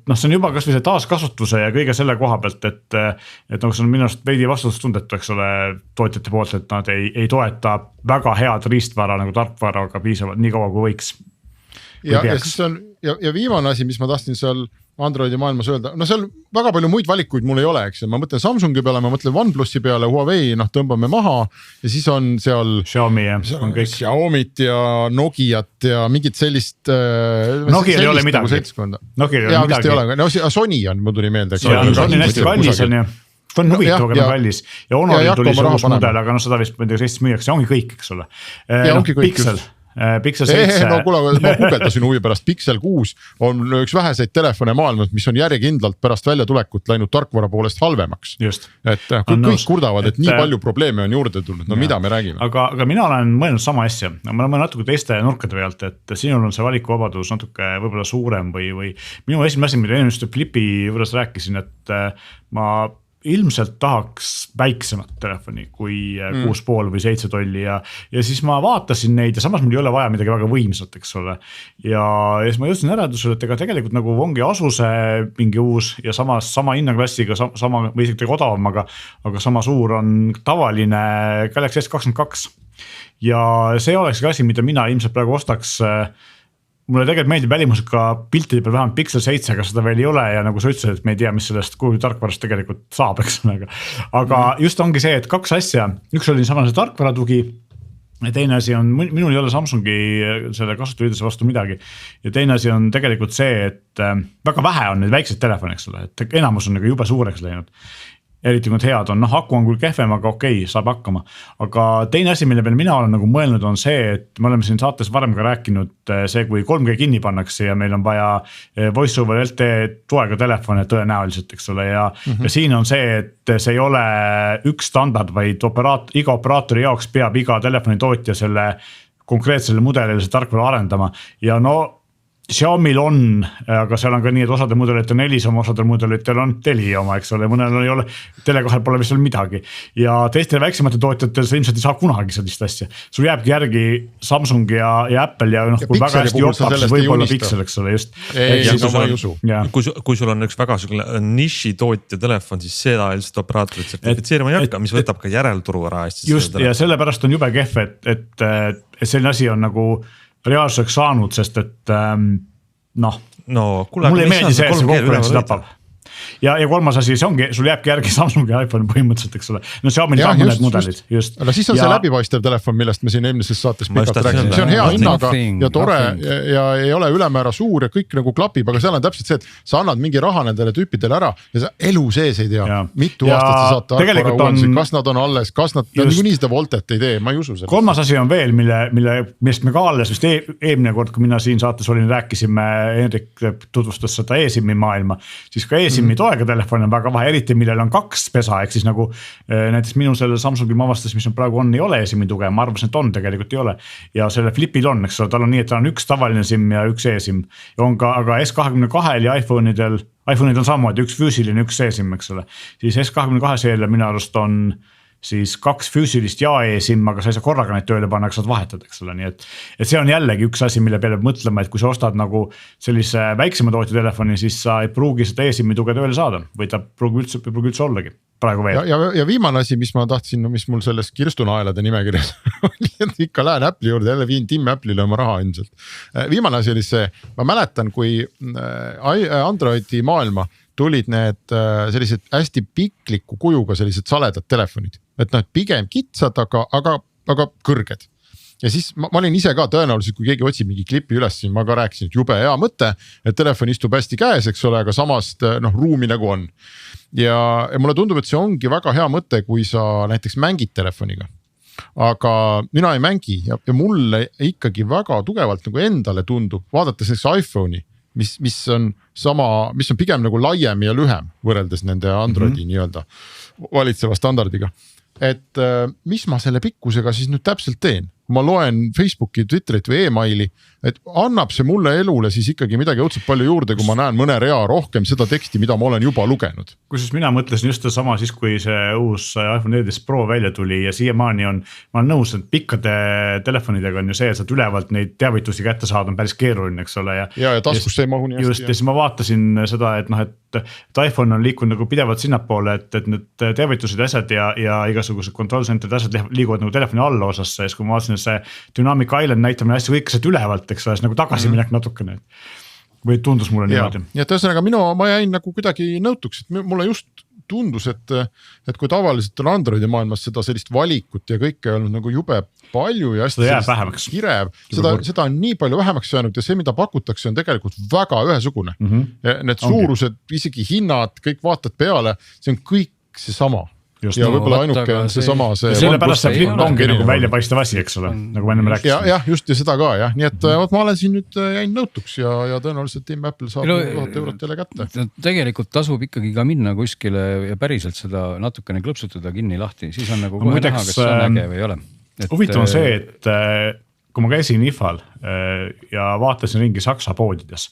see on juba kas või see taaskasutuse ja kõige selle koha pealt, et see on minu arust veidi vastutustundetu, eks ole, tootjate poolt, et nad ei toeta väga head riistvara nagu tarkvaraga piisavalt nii kaua kui võiks. Ja viimane asi, mis ma tahtsin seal Androidi maailmas öelda, seal väga palju muid valikuid mul ei ole, eks ma mõtlen Samsungi peale, ma mõtlen OnePlusi peale, Huawei, tõmbame maha ja siis on seal Xiaomit ja Nokiat ja mingit sellist Nokial ei ole midagi. Sony on, ma tuli meelde. Sony on hästi kallis on ju. Ta on huvitav, aga kallis ja Honoril tuli see uus mudel, aga seda vist Eestis müüakse, ongi kõik, eks ole. Pixel 7. Ma guugeldasin huvi pärast, Pixel 6 on üks väheseid telefone maailmas, mis on järjekindlalt pärast väljatulekut läinud tarkvara poolest halvemaks. Just. Et kõik kurdavad, et nii palju probleeme on juurde tulnud, mida me räägime. Aga mina olen mõelnud sama asja, ma olen natuke teiste nurkade pealt, et sinul on see valikuvabadus natuke võib-olla suurem või minu esimene asi, mida enne just Flipi juures rääkisin, et ma ilmselt tahaks väiksemat telefoni kui 6,5 või 7 tolli ja siis ma vaatasin neid ja samas mul ei ole vaja midagi väga võimsat, eks ole. Ja siis ma jõudsin järeldusele, et ega tegelikult nagu ongi Asuse mingi uus ja sama hinnaklassiga, sama või isegi odavam, aga sama suur on tavaline Galaxy S22. Ja see oleks ka asi, mida mina ilmselt praegu ostaks. Mulle tegelikult meeldib välimusega piltide peal vähemalt Pixel 7, aga seda veel ei ole ja nagu sa ütlesid, et me ei tea, mis sellest Google tarkvarast tegelikult saab, eks. Aga just ongi see, et 2 asja, üks oli sama see tarkvaratugi ja teine asi on, minul ei ole Samsungi selle kasutusliiduse vastu midagi ja teine asi on tegelikult see, et väga vähe on neid väikseid telefone, eks ole, et enamus on nagu jube suureks läinud. Eriti kui head on, aku on küll kehvem, aga okei, saab hakkama. Aga teine asi, mille peale mina olen nagu mõelnud on see, et me oleme siin saates varem ka rääkinud see, kui 3G kinni pannakse ja meil on vaja voice over LTE toega telefone tõenäoliselt, eks ole. Ja siin on see, et see ei ole üks standard, vaid iga operaatori jaoks peab iga telefoni tootja selle konkreetsele mudelile see tarkvara arendama ja no Xiaomi'l on, aga seal on ka nii, et osadel mudelitel on Elisoma, osadel mudelitel on Telia oma, eks ole, mõnel ei ole, Tele2 pole vist veel midagi. Ja teistel väiksemate tootjatel sa ilmselt ei saa kunagi sellist asja. Sul jääbki järgi Samsung ja Apple ja kui väga hästi jopab, siis võib-olla Pixel, eks ole, just. Kui sul on üks väga niši tootja telefon, siis seda ilmselt operaatorit sertifitseerima ei hakka, mis võtab ka järelturu ära. Just ja sellepärast on jube kehv, et selline asi on nagu reaalsuseks saanud, sest et mulle ei meeldi see, et see konkurentsi tapab. Ja kolmas asi, see ongi, sul jääbki järgi Samsung ja iPhone põhimõtteliselt, eks ole. No Xiaomi on mõned mudelid, just. Aga siis on see läbipaistev telefon, millest me siin eelmises saates pikalt rääksime. See on hea hinnaga ja tore ja ei ole ülemäära suur ja kõik nagu klapib, aga seal on täpselt see, et sa annad mingi raha nendele tüüpidele ära ja sa elu sees ei tea, mitu aastat sa saate arvara uuendusi, kas nad on alles, kas nad nii seda Voltet ei tee, ma ei usu sellest. Kolmas asi on veel, millest me ka alles vist eelmine kord, kui mina siin saates olin, rääkisime, Henrik tutvustas seda eSIM-i maailma, siis ka eSIM-i toega telefon on väga vahe, eriti millel on 2 pesa, ehk siis nagu näiteks minu selle Samsungil ma avastasin, mis on praegu on, ei ole eSIM-i tuge, ma arvasin, et on, tegelikult ei ole. Ja selle Flipil on, eks ole, tal on nii, et tal on üks tavaline SIM ja üks eSIM. Ja on ka, aga S22 ja iPhone'id on samamoodi, üks füüsiline, üks eSIM, eks ole. Siis S22 seele minu arust on siis 2 füüsilist ja eSIM, aga sa ei saa korraga neid tööle panna, aga saad vahetada, eks ole. Nii et see on jällegi üks asi, mille peale mõtlema, et kui sa ostad nagu sellise väiksema tootja telefoni, siis sa ei pruugi seda eSIM-i tuge tööle saada või ta pruugi üldse ollagi praegu veel. Ja viimane asi, mis ma tahtsin, mis mul selles kirstunaelade nimekirjas oli, et ikka lähen Apple'i juurde, jälle viin Tim Apple'ile oma raha ilmselt. Viimane asi oli see, ma mäletan, kui Androidi maailma tulid need sellised hästi pikliku kujuga sellised saledad telefonid. Et pigem kitsad, aga kõrged. Ja siis ma olin ise ka tõenäoliselt, kui keegi otsib mingi klipi üles, siis ma ka rääkisin, et jube hea mõte, et telefon istub hästi käes, eks ole, aga samast ruumi nagu on. Ja mulle tundub, et see ongi väga hea mõte, kui sa näiteks mängid telefoniga. Aga mina ei mängi ja mulle ikkagi väga tugevalt nagu endale tundub, vaadates näiteks iPhone'i, mis on pigem nagu laiem ja lühem võrreldes nende Androidi nii-öelda valitseva standardiga. Et mis ma selle pikkusega siis nüüd täpselt teen? Kui ma loen Facebooki, Twitterit või e-maili, et annab see mulle elule siis ikkagi midagi õudselt palju juurde, kui ma näen mõne rea rohkem seda teksti, mida ma olen juba lugenud. Kusjuures mina mõtlesin just sama siis, kui see uus iPhone 14 Pro välja tuli ja siiamaani ma olen nõus, et pikkade telefonidega on ju see, et saad ülevalt neid teavitusi kätte saada on päris keeruline, eks ole. Ja taskusse ei mahu nii hästi. Just, ja siis ma vaatasin seda, et iPhone on liikunud nagu pidevalt sinnapoole, et need teavitused asjad ja igasugused control centerid asjad liiguvad nagu telefoni alla osasse, siis kui ma vaatasin, see Dynamic Island näitamine hästi kõik sealt ülevalt, eks ole, nagu tagasi minek natukene. Või tundus mulle niimoodi. Ja tõesõnaga ma jäin nagu kuidagi nõutuks, et mulle just tundus, et kui tavaliselt on Androidi maailmas seda sellist valikut ja kõike olnud nagu jube palju ja hästi kirev, seda on nii palju vähemaks jäänud ja see, mida pakutakse, on tegelikult väga ühesugune. Need suurused, isegi hinnad, kõik vaatad peale, see on kõik see sama. Ja võib-olla ainuke on seesama see. Sellepärast see flip ongi nagu väljapaistev asi, eks ole, nagu me enne rääkisime. Ja just ja seda ka, jah. Nii et ma olen siin nüüd jäin nõutuks ja tõenäoliselt Tim Apple saab 1000 eurot jälle kätte. Tegelikult tasub ikkagi ka minna kuskile ja päriselt seda natukene klõpsutada kinni lahti, siis on nagu kohe näha, kas see on äge või ei ole. Huvitav on see, et kui ma käisin IFA-l ja vaatasin ringi Saksa poodides,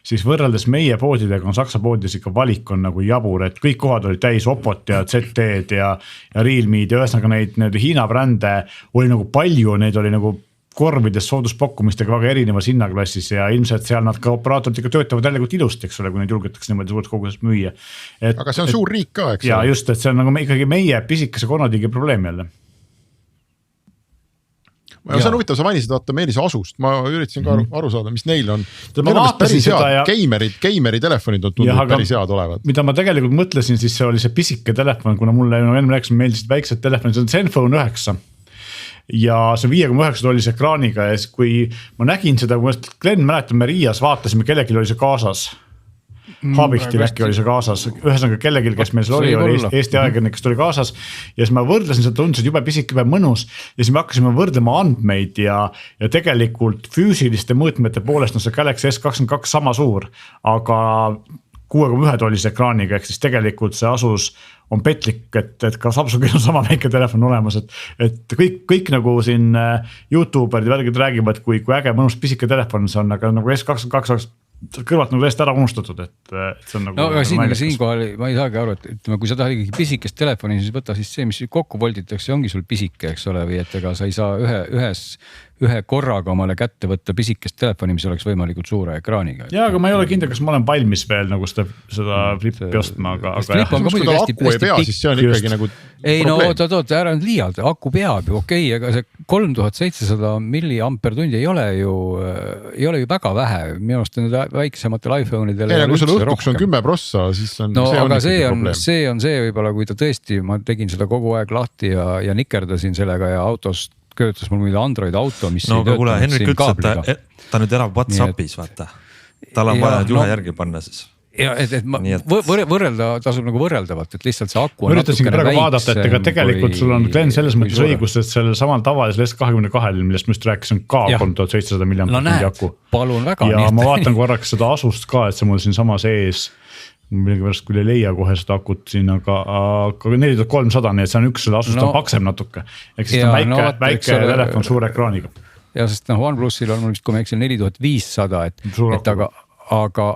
siis võrreldes meie poodidega on Saksa poodides ikka valik on nagu jabur, et kõik kohad olid täis Oppot ja ZT-d ja Realme'd ja ühesõnaga neid Hiina brände oli nagu palju, neid oli nagu korvides sooduspakkumistega väga erinevas hinnaklassis ja ilmselt seal nad ka operaatorid ikka töötavad jällegi ilusti, eks ole, kui neid julgetakse niimoodi suurt koguses müüa. Aga see on suur riik ka, eks? Ja just, et see on nagu ikkagi meie pisikese konnatigi probleem jälle. See on huvitav, sa mainisid vaata Meelise Asust, ma üritasin ka aru saada, mis neil on. Päris Keimeri telefonid on tundnud päris head olevat. Mida ma tegelikult mõtlesin, siis see oli see pisike telefon, kuna mulle enne rääkis, meeldisid väiksed telefonid, see on Zenfone 9 ja see 5,9 tollise ekraaniga ja kui ma nägin seda, kui Glen mäletab, me Riias vaatasime, kellelgi oli see kaasas. Habihtil äkki oli see kaasas, ühesõnaga kellegil, kes meil oli Eesti ajakirjanik, kes tuli kaasas ja siis ma võrdlesin seda, tundus juba pisike päev mõnus ja siis me hakkasime võrdlema andmeid ja tegelikult füüsiliste mõõtmete poolest on see Galaxy S22 sama suur, aga 6,1 tollise ekraaniga, ehk siis tegelikult see Asus on petlik, et ka Samsungil on sama väike telefon olemas, et kõik nagu siin YouTuberid ja värgid räägivad, kui äge mõnus pisike telefon see on, aga nagu S22 kõrvalt nagu täiesti ära unustatud, et see on nagu... No aga siinkohal ma ei saagi aru, et ütleme, kui sa tahad ikkagi pisikest telefoni, siis võta siis see, mis kokku volditakse, ongi sul pisike, eks ole, või et ega sa ei saa ühe korraga omale kätte võtta pisikest telefoni, mis oleks võimalikult suure ekraaniga. Jaa, aga ma ei ole kindel, kas ma olen valmis veel nagu seda flippi ostma, aga flip on ka muidugi hästi pikk. Siis see on ikkagi nagu ei no oot, ära nüüd liialt, aku peab ju okei, aga see 3700 milliampertundi ei ole ju väga vähe, minu arust on väiksematel iPhone'idel. Ei, kui sul õhtuks on 10 prossa, siis on no, aga see on see võib-olla, kui ta tõesti, ma tegin seda kogu aeg lahti ja nikerdasin sellega ja autost köötas mul mingi Android auto, mis no aga kuule, Henrik ütles, et ta nüüd elab WhatsAppis, vaata. Tal on vaja juhe järgi panna siis. Ja, et võrrelda, tasub nagu võrreldavalt, et lihtsalt see aku on natukene praegu vaadata, et ega tegelikult sul on Glen selles mõttes õigus, et sellel samal tavalisel S22, millest ma just rääkisin ka 3700 milliampertundi aku. Palun väga. Ja ma vaatan korraks seda Asust ka, et see mul siin sama sees, millegi pärast küll ei leia kohe seda akut siin, aga 4300, nii et see on üks selle Asust on paksem natuke. Ehk siis ta on väike telefon suure ekraaniga. Ja sest OnePlusil on mul vist, kui ma eksin 4500, aga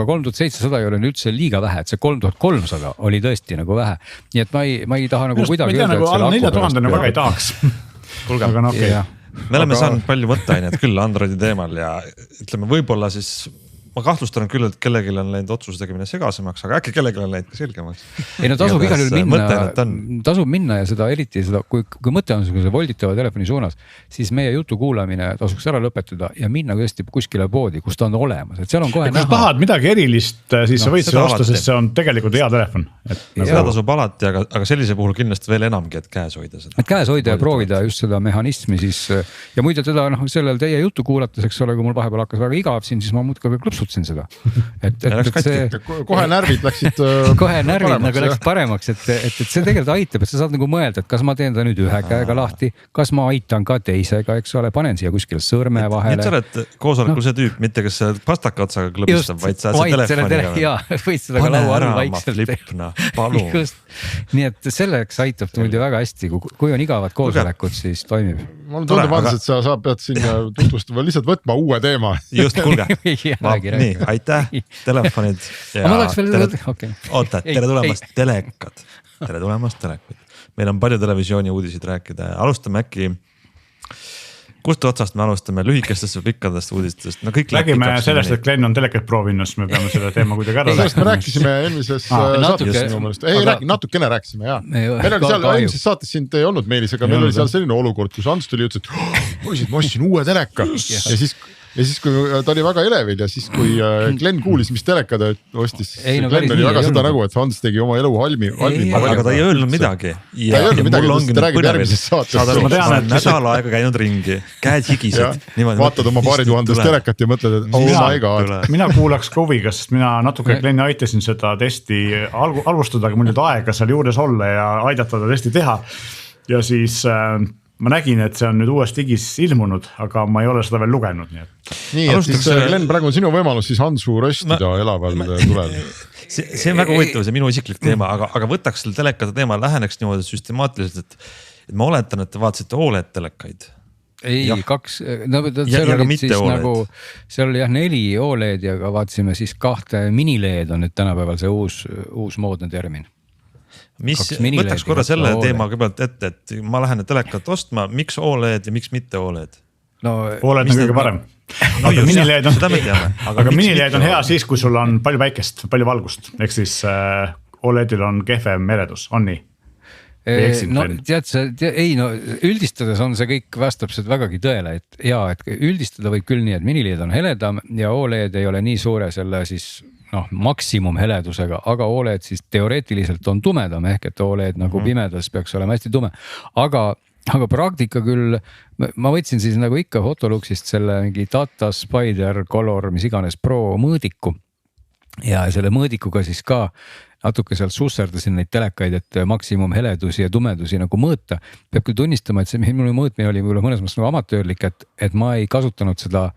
3700 ei ole üldse liiga vähe, et see 3300 oli tõesti nagu vähe. Nii et ma ei taha nagu kuidagi öelda, et selle 4000 väga ei tahaks. Aga no okei. Me oleme saanud palju võttainet küll Androidi teemal ja ütleme võib-olla siis ma kahtlustan küll, et kellelgi on läinud otsuse tegemine segasemaks, aga äkki kellelgi on läinud ka selgemaks. Ei no tasub igal juhul minna ja seda eriti seda, kui mõte on see volditava telefoni suunas, siis meie jutu kuulamine tasuks ära lõpetada ja minna tõesti kuskile poodi, kus ta on olemas, et seal on kohe näha. Kui tahad midagi erilist, siis sa võid seda osta, sest see on tegelikult hea telefon. Seda tasub alati, aga sellise puhul kindlasti veel enamgi, et käes hoida seda. Et käes hoida ja proovida just seda mehhanismi siis ja muide teda sellel teie jutu kuulates, eks ole, kui mul vahepeal hakkas väga igav siin, siis ma muudkui klõpsutasin seda. Kohe närvid läksid paremaks, et see tegelikult aitab, et sa saad nagu mõelda, et kas ma teen ta nüüd ühe käega lahti, kas ma aitan ka teisega, eks ole, panen siia kuskile sõrme vahele. Nii et sa oled koosolekul see tüüp, mitte kes pastaka otsaga klõbistab, vaid sa telefoniga. Jaa, võid seda ka laua all vaikselt. Nii et selleks aitab muidu väga hästi, kui on igavad koosolekud, siis toimib. Ma olen tundub vandas, et sa pead sinna tutvustama, lihtsalt võtma uue teema. Just, kuulge. Nii, aitäh, telefonid. Oota, tere tulemast telekad. Tere tulemast telekad. Meil on palju televisiooni uudisid rääkida. Alustame äkki, kust otsast me alustame lühikestest või pikkadest uudistest? No kõik räägime sellest, et Glen on telekat proovinud, me peame selle teema kuidagi ära rääkima. Me rääkisime eelmises saates. Natukene rääkisime, jaa. Meil oli seal eelmises saates sind ei olnud Meelis, aga meil oli seal selline olukord, kus Ants tuli ütles, et poisid, ma ostsin uue teleka ja siis kui ta oli väga elevil ja siis kui Glen kuulis, mis teleka ta ostis, Glen oli väga seda nagu, et Hans tegi oma elu halmi. Aga ta ei öelnud midagi. Ta ei öelnud midagi, ta räägib järgmises saates. Ma tean, et nädal aega käinud ringi, käed higised. Vaatad oma paari tuhandest telekat ja mõtled, et oh my god. Mina kuulaks ka huviga, sest mina natuke Gleni aitasin seda testi alustada, aga mul nüüd aega seal juures olla ja aidata ta testi teha. Ja siis ma nägin, et see on nüüd uues digis ilmunud, aga ma ei ole seda veel lugenud. Nii, et siis Glen, praegu on sinu võimalus siis Hansu röstida elaval tulel. See on väga huvitav, see minu isiklik teema, aga võtaks selle telekate teema läheneks niimoodi süstemaatiliselt, et ma oletan, et te vaatasite OLED telekaid. ei, Jah. 2, no Ja seal ka olid mitte siis OLED. nagu, seal oli jah 4 OLED ja vaatasime siis 2 mini-LED on nüüd tänapäeval see uus moodne termin. Kaks mini-LED-i, võtaks korra kaks selle OLED. teema kõigepealt ette, et ma lähen telekat ostma, miks OLED ja miks mitte OLED? No OLED on kõige parem. No aga just, mini-LED on, seda me teame. aga miks mini-LED mitte on hea OLED? siis, kui sul on palju päikest, palju valgust, ehk siis OLED-il on kehvem eredus, on nii? No tead sa, ei no üldistades on see kõik vastab seda vägagi tõele, et jaa, et üldistada võib küll nii, et mini-LED on heledam ja OLED ei ole nii suure selle siis maksimum heledusega, aga OLED siis teoreetiliselt on tumedam ehk et OLED nagu pimedas peaks olema hästi tume, aga praktika küll, ma võtsin siis nagu ikka Photoluxist selle mingi Data Spider Color, mis iganes Pro mõõdiku ja selle mõõdikuga siis ka natuke sealt susserdasin neid telekaid, et maksimum heledusi ja tumedusi nagu mõõta. Peab küll tunnistama, et see minu mõõtmine oli võib-olla mõnes mõttes nagu amatöörlik, et ma ei kasutanud seda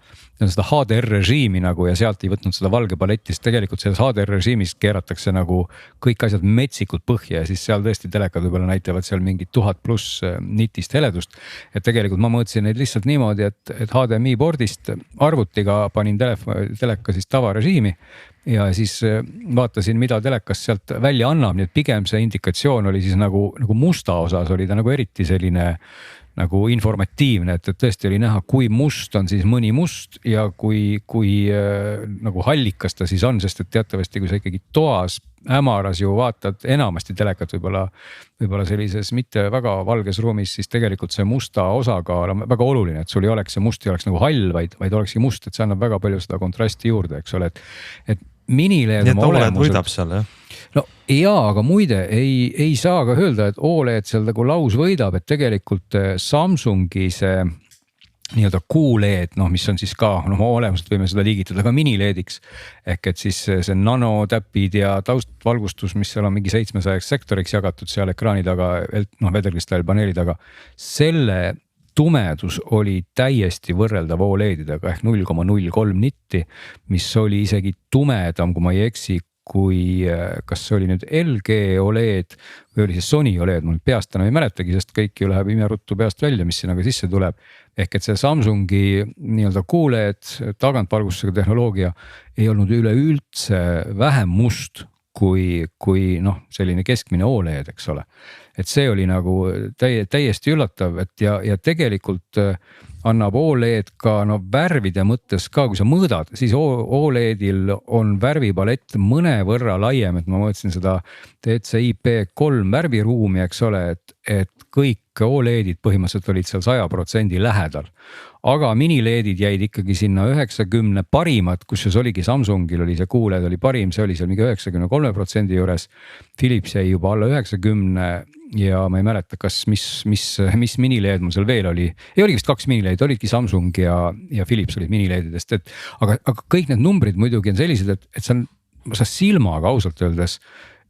HDR režiimi nagu ja sealt ei võtnud seda valge palettist. Tegelikult selles HDR režiimis keeratakse nagu kõik asjad metsikult põhja ja siis seal tõesti telekad võib-olla näitavad seal mingit 1000+ nitist heledust. Et tegelikult ma mõõtsin neid lihtsalt niimoodi, et HDMI boardist arvutiga panin teleka siis tavarežiimi ja siis vaatasin, mida telekas sealt välja annab, nii et pigem see indikatsioon oli siis nagu musta osas oli ta nagu eriti selline nagu informatiivne, et tõesti oli näha, kui must on siis mõni must ja kui nagu hallikas ta siis on, sest et teatavasti, kui sa ikkagi toas hämaras ju vaatad enamasti telekat võib-olla sellises mitte väga valges ruumis, siis tegelikult see musta osakaal on väga oluline, et sul ei oleks see must ei oleks nagu hall, vaid olekski must, et see annab väga palju seda kontrasti juurde, eks ole, et mini-LED nii et oma OLED olemuselt võidab seal, jah? No jaa, aga muide ei saa ka öelda, et OLED seal nagu laus võidab, et tegelikult Samsungi see nii-öelda QLED, mis on siis ka, olemuselt võime seda liigitada ka mini-LEDiks. Ehk et siis see nanotäpid ja taustvalgustus, mis seal on mingi 700 sektoriks jagatud seal ekraani taga, vedelkristallpaneeli taga, selle tumedus oli täiesti võrreldav OLED-idega ehk 0,03 nitti, mis oli isegi tumedam, kui ma ei eksi, kui kas see oli nüüd LG OLED või oli see Sony OLED, mul peast täna ei mäletagi, sest kõik ju läheb imeruttu peast välja, mis sinna ka sisse tuleb. Ehk et see Samsungi nii-öelda QLED tagantvalgustusega tehnoloogia ei olnud üleüldse vähem must kui selline keskmine OLED, eks ole. Et see oli nagu täiesti üllatav, et ja tegelikult annab OLED ka värvide mõttes ka, kui sa mõõdad, siis OLEDil on värvipalett mõnevõrra laiem, et ma mõtlesin seda DCI-P3 värviruumi, eks ole, et kõik OLEDid põhimõtteliselt olid seal 100% lähedal. Aga mini-LEDid jäid ikkagi sinna 90 parimat, kus oligi Samsungil oli see QLED oli parim, see oli seal mingi 93% juures. Philips jäi juba alla 90 ja ma ei mäleta, kas mis mini-LED mul seal veel oli. Ei oligi vist 2 mini-LED, olidki Samsung ja Philips olid mini-LEDidest, aga kõik need numbrid muidugi on sellised, et sa silmaga ausalt öeldes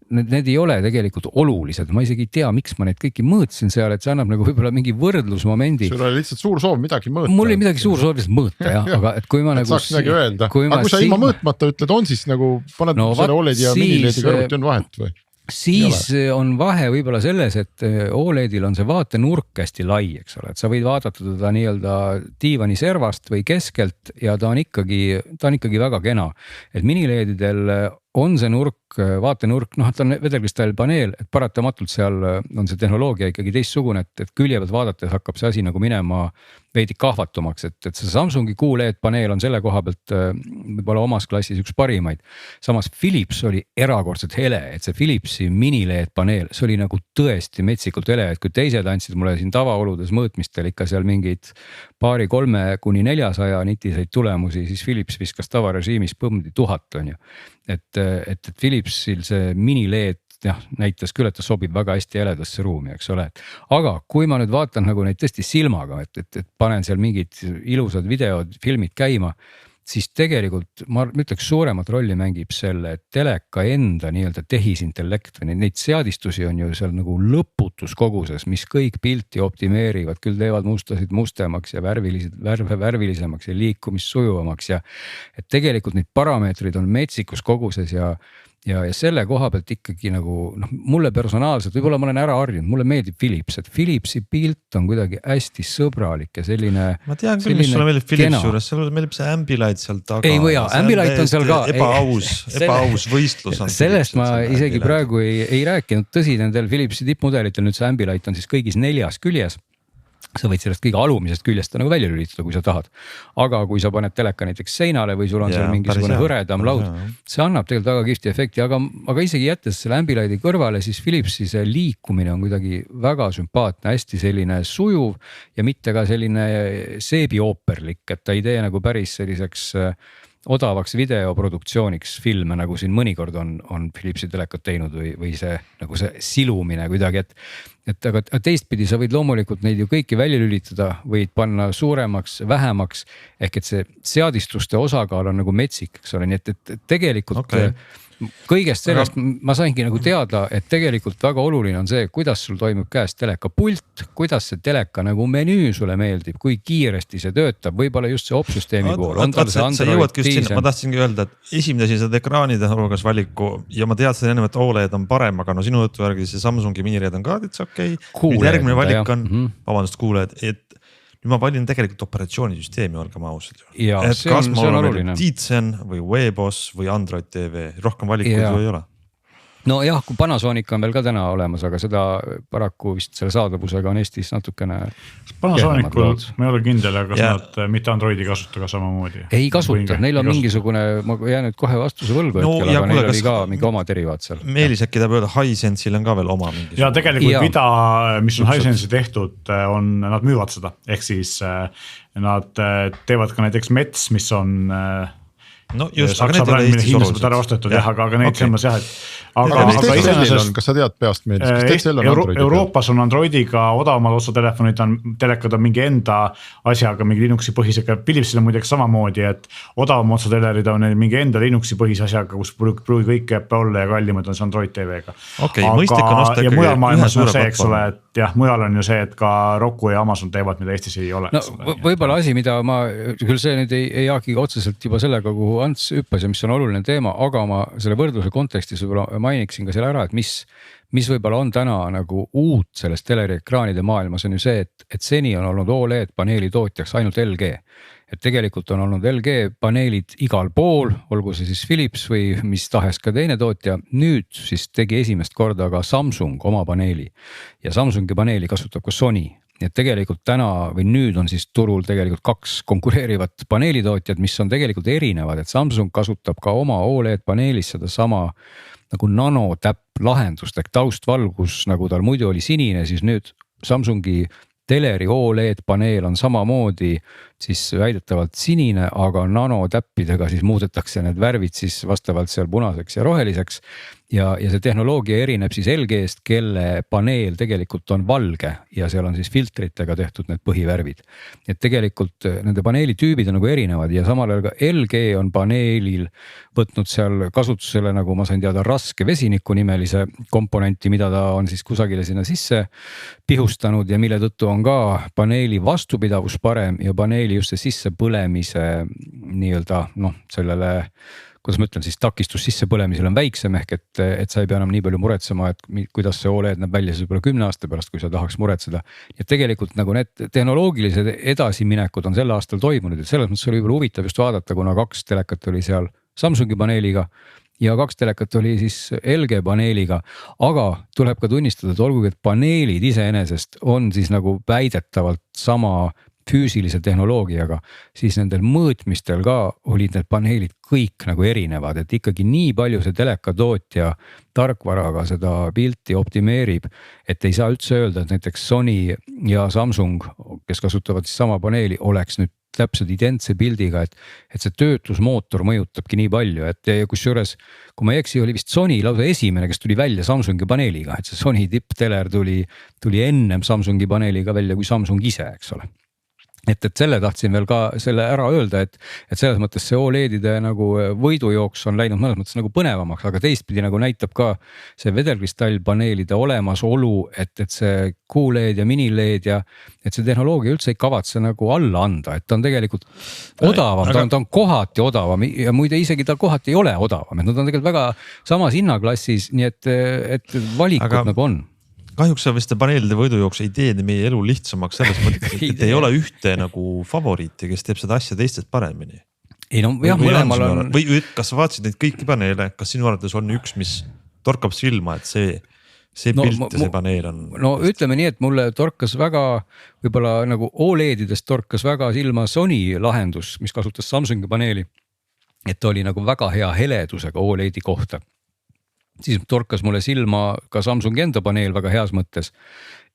need ei ole tegelikult olulised, ma isegi ei tea, miks ma neid kõiki mõõtsin seal, et see annab nagu võib-olla mingi võrdlusmomendi. Sul oli lihtsalt suur soov midagi mõõta. Mul oli midagi suur soov lihtsalt mõõta, jah, aga et kui ma nagu saaks midagi öelda, aga kui sa ilma mõõtmata ütled, on siis nagu paned selle OLED ja mini-LED kõrvuti on vahet või? Siis on vahe võib-olla selles, et OLEDil on see vaatenurk hästi lai, eks ole, et sa võid vaadata teda nii-öelda diivani servast või keskelt ja ta on ikkagi väga kena, et mini-LEDidel on see vaatenurk, ta on vedelkristallpaneel, et paratamatult seal on see tehnoloogia ikkagi teistsugune, et külje pealt vaadates hakkab see asi nagu minema veidi kahvatumaks, et see Samsungi QLED paneel on selle koha pealt võib-olla omas klassis üks parimaid. Samas Philips oli erakordselt hele, et see Philipsi mini-LED paneel, see oli nagu tõesti metsikult hele, et kui teised andsid mulle siin tavaoludes mõõtmistel ikka seal mingid 200–300–400 nitiseid tulemusi, siis Philips viskas tavarežiimis põmdi 1000 on ju. Et Philipsil see mini-LED näitas küll, et ta sobib väga hästi heledasse ruumi, eks ole. Aga kui ma nüüd vaatan nagu neid tõesti silmaga, et panen seal mingid ilusad videod, filmid käima, siis tegelikult ma ütleks suuremat rolli mängib selle teleka enda nii-öelda tehisintellekt või neid seadistusi on ju seal nagu lõputus koguses, mis kõik pilti optimeerivad, küll teevad mustasid mustemaks ja värvilisemaks ja liikumist sujuvamaks ja et tegelikult neid parameetrid on metsikus koguses ja ja selle koha pealt ikkagi nagu noh, mulle personaalselt, võib-olla ma olen ära harjunud, mulle meeldib Philips, et Philipsi pilt on kuidagi hästi sõbralik ja selline. Ma tean küll, mis sulle meeldib Philips juures, sulle meeldib see Ambilight seal taga. Ei või, Ambilight on seal ka. Ebaaus võistlus on. Sellest ma isegi praegu ei rääkinud, tõsi, nendel Philipsi tippmudelitel nüüd see Ambilight on siis kõigis 4 küljes. Sa võid sellest kõige alumisest küljest nagu välja lülitada, kui sa tahad. Aga kui sa paned teleka näiteks seinale või sul on seal mingisugune hõredam laud, see annab tegelikult väga kihvti efekti, aga isegi jättes selle Ambilighti kõrvale, siis Philipsi see liikumine on kuidagi väga sümpaatne, hästi selline sujuv ja mitte ka selline seebiooperlik, et ta ei tee nagu päris selliseks odavaks videoproduktsiooniks filme, nagu siin mõnikord on Philipsi telekat teinud või see nagu see silumine kuidagi, et aga teistpidi sa võid loomulikult neid ju kõiki välja lülitada, võid panna suuremaks, vähemaks, ehk et see seadistuste osakaal on nagu metsik, eks ole, nii et tegelikult kõigest sellest ma saingi nagu teada, et tegelikult väga oluline on see, kuidas sul toimub käes teleka pult, kuidas see teleka nagu menüü sulle meeldib, kui kiiresti see töötab, võib-olla just see opsüsteemi pool. Ma tahtsingi öelda, et esimene saad ekraanide hulgas valiku ja ma teadsin enne, et OLED on parem, aga no sinu jutu järgi see Samsungi minired on ka täitsa okei. Järgmine valik on, vabandust kuuled, et nüüd ma valin tegelikult operatsioonisüsteemi, olgema ausad. Et kas ma olen Tizen või Webos või Android TV, rohkem valikuid ei ole. No jah, kui Panasonic on veel ka täna olemas, aga seda paraku vist selle saadavusega on Eestis natukene. Panasonicul ma ei ole kindel, aga kas nad mitte Androidi kasuta ka samamoodi? Ei kasuta, neil on mingisugune, ma jään nüüd kohe vastuse võlgu hetkel, aga neil oli ka mingi oma derivaat seal. Meelis äkki ta pööda Hisense'il on ka veel oma mingisugune. Ja tegelikult mida, mis on Hisense'i tehtud, on, nad müüvad seda, ehk siis nad teevad ka näiteks Mets, mis on no just, Saksa bränd, hiinlased ära ostetud jah, aga neid selles jah, et kas sa tead peast meeldis, Euroopas on Androidiga odavamad otsatelefonid, telekad on mingi enda asjaga, mingi Linuxi põhisega, Philipsil on muideks samamoodi, et odavam otsatelerid on mingi enda Linuxi põhisasjaga, kus pruugi kõik jääb olla ja kallimad on see Android TV-ga. Ja mujal maailmas on see, eks ole, et jah, mujal on ju see, et ka Roku ja Amazon teevad, mida Eestis ei ole. No võib-olla asi, mida ma, küll see nüüd ei haagi otseselt juba sellega, kuhu Ants hüppas ja mis on oluline teema, aga ma selle võrdluse kontekstis võib-olla mainiksin ka selle ära, et mis võib-olla on täna nagu uut sellest teleriekraanide maailmas on ju see, et seni on olnud OLED paneeli tootjaks ainult LG. Et tegelikult on olnud LG paneelid igal pool, olgu see siis Philips või mis tahes ka teine tootja. Nüüd siis tegi esimest korda ka Samsung oma paneeli ja Samsungi paneeli kasutab ka Sony. Et tegelikult täna või nüüd on siis turul tegelikult 2 konkureerivat paneelitootjad, mis on tegelikult erinevad, et Samsung kasutab ka oma OLED paneelis seda sama nagu nanotäpp lahendust ehk taustvalgus, nagu tal muidu oli sinine, siis nüüd Samsungi teleri OLED paneel on samamoodi siis väidetavalt sinine, aga nanotäppidega siis muudetakse need värvid siis vastavalt seal punaseks ja roheliseks. Ja see tehnoloogia erineb siis LG-st, kelle paneel tegelikult on valge ja seal on siis filtritega tehtud need põhivärvid. Et tegelikult nende paneeli tüübid on nagu erinevad ja samal ajal ka LG on paneelil võtnud seal kasutusele, nagu ma sain teada, raske vesiniku nimelise komponenti, mida ta on siis kusagile sinna sisse pihustanud ja mille tõttu on ka paneeli vastupidavus parem ja paneeli just see sissepõlemise nii-öelda sellele, kuidas ma ütlen siis takistus sissepõlemisel on väiksem ehk et sa ei pea enam nii palju muretsema, et kuidas see OLED näeb välja siis võib-olla 10 aasta pärast, kui sa tahaks muretseda. Ja tegelikult nagu need tehnoloogilised edasiminekud on sel aastal toimunud, et selles mõttes oli võib-olla huvitav just vaadata, kuna 2 telekat oli seal Samsungi paneeliga ja 2 telekat oli siis LG paneeliga, aga tuleb ka tunnistada, et olgugi, et paneelid iseenesest on siis nagu väidetavalt sama füüsilise tehnoloogiaga, siis nendel mõõtmistel ka olid need paneelid kõik nagu erinevad, et ikkagi nii palju see telekatootja tarkvaraga seda pilti optimeerib, et ei saa üldse öelda, et näiteks Sony ja Samsung, kes kasutavad siis sama paneeli, oleks nüüd täpselt identse pildiga, et see töötlusmootor mõjutabki nii palju, et kusjuures, kui ma ei eksi, oli vist Sony lausa esimene, kes tuli välja Samsungi paneeliga, et see Sony tippteler tuli ennem Samsungi paneeliga välja kui Samsung ise, eks ole. et selle tahtsin veel ka selle ära öelda, et selles mõttes see OLED-ide nagu võidujooks on läinud mõnes mõttes nagu põnevamaks, aga teistpidi nagu näitab ka see vedelkristallpaneelide olemasolu, et see QLED ja mini-LED ja et see tehnoloogia üldse ei kavatse nagu alla anda, et ta on tegelikult odavam, ta on kohati odavam ja muide isegi ta kohati ei ole odavam, et nad on tegelikult väga samas hinnaklassis, nii et valikud nagu on. Kahjuks vist paneelide võidujooks ei tee meie elu lihtsamaks selles mõttes, et ei ole ühte nagu favoriiti, kes teeb seda asja teistest paremini. Ei no jah, mõlemal on. Või kas sa vaatasid neid kõiki paneele, kas sinu arvates on üks, mis torkab silma, et see pilt ja see paneel on? No ütleme nii, et mulle torkas väga, võib-olla nagu OLED-idest torkas väga silma Sony lahendus, mis kasutas Samsungi paneeli. Et oli nagu väga hea heledusega OLED-i kohta. Siis torkas mulle silma ka Samsungi enda paneel väga heas mõttes.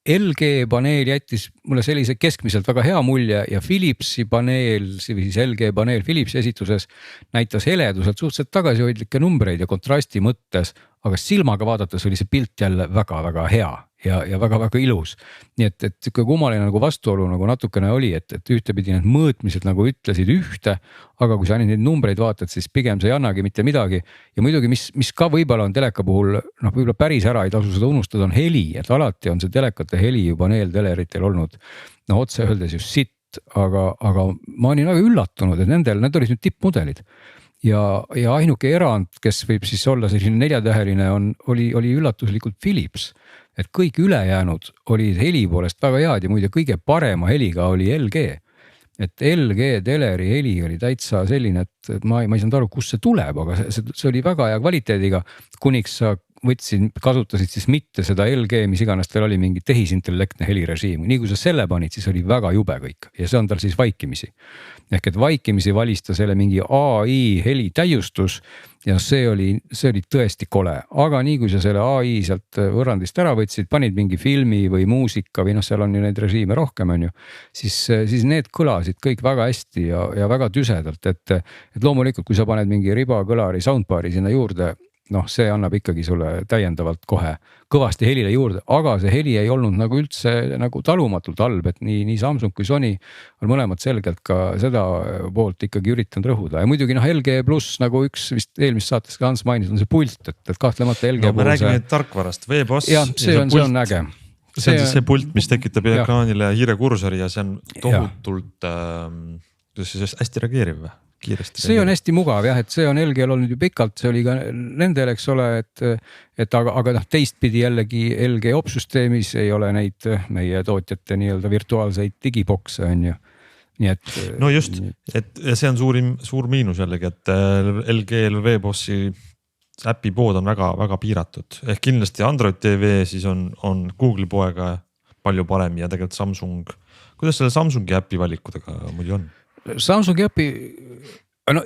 LG paneel jättis mulle sellise keskmiselt väga hea mulje ja Philipsi paneel, siis LG paneel Philipsi esituses näitas heleduselt suhteliselt tagasihoidlikke numbreid ja kontrasti mõttes, aga silmaga vaadates oli see pilt jälle väga-väga hea ja väga-väga ilus. Nii et kummaline nagu vastuolu nagu natukene oli, et ühtepidi need mõõtmised nagu ütlesid ühte, aga kui sa neid numbreid vaatad, siis pigem see ei annagi mitte midagi. Ja muidugi, mis ka võib-olla on teleka puhul, võib-olla päris ära ei tasu seda unustada, on heli, et alati on see telekate heli juba neelteleritel olnud, otse öeldes just sitt, aga ma olin väga üllatunud, et need olid nüüd tippmudelid. Ja ainuke erand, kes võib siis olla selline 4-täheline oli üllatuslikult Philips, et kõik ülejäänud olid heli poolest väga head ja muide kõige parema heliga oli LG. Et LG teleri heli oli täitsa selline, et ma ei saanud aru, kust see tuleb, aga see oli väga hea kvaliteediga, kuniks sa kasutasid siis mitte seda LG, mis iganes tal oli mingi tehisintellektne helirežiim. Nii kui sa selle panid, siis oli väga jube kõik ja see on tal siis vaikimisi. Ehk et vaikimisi valis ta selle mingi AI heli täiustus ja see oli tõesti kole. Aga nii kui sa selle AI sealt võrrandist ära võtsid, panid mingi filmi või muusika või seal on ju neid režiime rohkem on ju, siis need kõlasid kõik väga hästi ja väga tüsedalt, et loomulikult kui sa paned mingi ribakõlari soundbar'i sinna juurde, see annab ikkagi sulle täiendavalt kohe kõvasti helile juurde, aga see heli ei olnud nagu üldse nagu talumatult halb, et nii Samsung kui Sony on mõlemad selgelt ka seda poolt ikkagi üritanud rõhuda ja muidugi LG Plus nagu üks vist eelmist saates ka Hans mainis on see pult, et kahtlemata LG me räägime tarkvarast, V-Boss. Ja see on äge. See on siis see pult, mis tekitab ekraanile hiirekursori ja see on tohutult hästi reageeriv või? Kiiresti. See on hästi mugav jah, et see on LG-l olnud ju pikalt, see oli ka nendel, eks ole, et aga teistpidi jällegi LG opsüsteemis ei ole neid meie tootjate nii-öelda virtuaalseid digibokse on ju. Nii et. No just, et see on suur miinus jällegi, et LG-l V-Bossi äpi pood on väga piiratud. Ehk kindlasti Android TV siis on Google poega palju parem ja tegelikult Samsung. Kuidas selle Samsungi äpi valikudega muidu on? Samsungi äpi,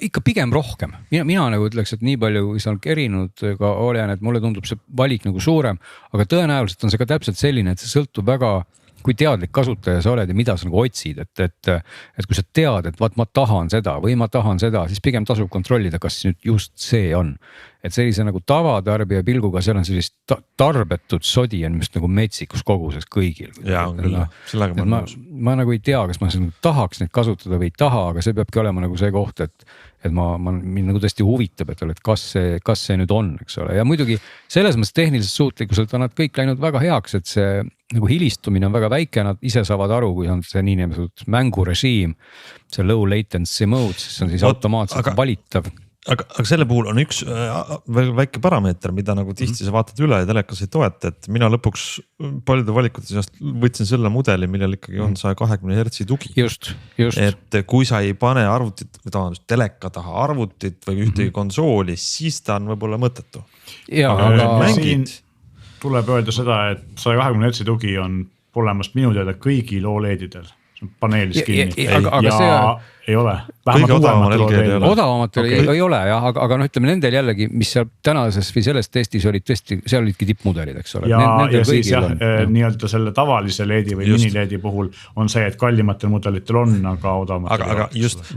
ikka pigem rohkem. Mina nagu ütleks, et nii palju, kui see on erinud ka olen, et mulle tundub see valik nagu suurem, aga tõenäoliselt on see ka täpselt selline, et see sõltub väga, kui teadlik kasutaja sa oled ja mida sa nagu otsid, et kui sa tead, et ma tahan seda või ma tahan seda, siis pigem tasub kontrollida, kas nüüd just see on. Et sellise nagu tavatarbija pilguga seal on sellist tarbetut sodi on just nagu metsikus koguses kõigil. Jaa, on küll, sellega ma nõus. Ma nagu ei tea, kas ma tahaks neid kasutada või ei taha, aga see peabki olema nagu see koht, et mind nagu tõesti huvitab, et kas see nüüd on, eks ole. Ja muidugi selles mõttes tehniliselt suutlikkuselt on nad kõik läinud väga heaks, et see nagu hilistumine on väga väike, nad ise saavad aru, kui on see niinimetatud mängurežiim, see low latency mode, siis on siis automaatselt valitav. Aga selle puhul on üks väike parameeter, mida nagu tihti sa vaatad üle ja telekas ei toeta, et mina lõpuks paljude valikute seast võtsin selle mudeli, millel ikkagi on 120 Hz tugi. Just. Et kui sa ei pane arvutit või teleka taha arvutit või ühtegi konsooli, siis ta on võib-olla mõttetu. Aga siin tuleb öelda seda, et 120 Hz tugi on olemas minu teada kõigil OLED-idel. Paneelis kinni. Ei ole. kõige odavamal LG-l ei ole. Odavamatel ei ole jah, aga noh, ütleme nendel jällegi, mis seal tänases või selles testis olid tõesti, seal olidki tippmudelid, eks ole. Ja siis jah, nii-öelda selle tavalise LED-i või mini LED-i puhul on see, et kallimatel mudelitel on, aga odavamatel.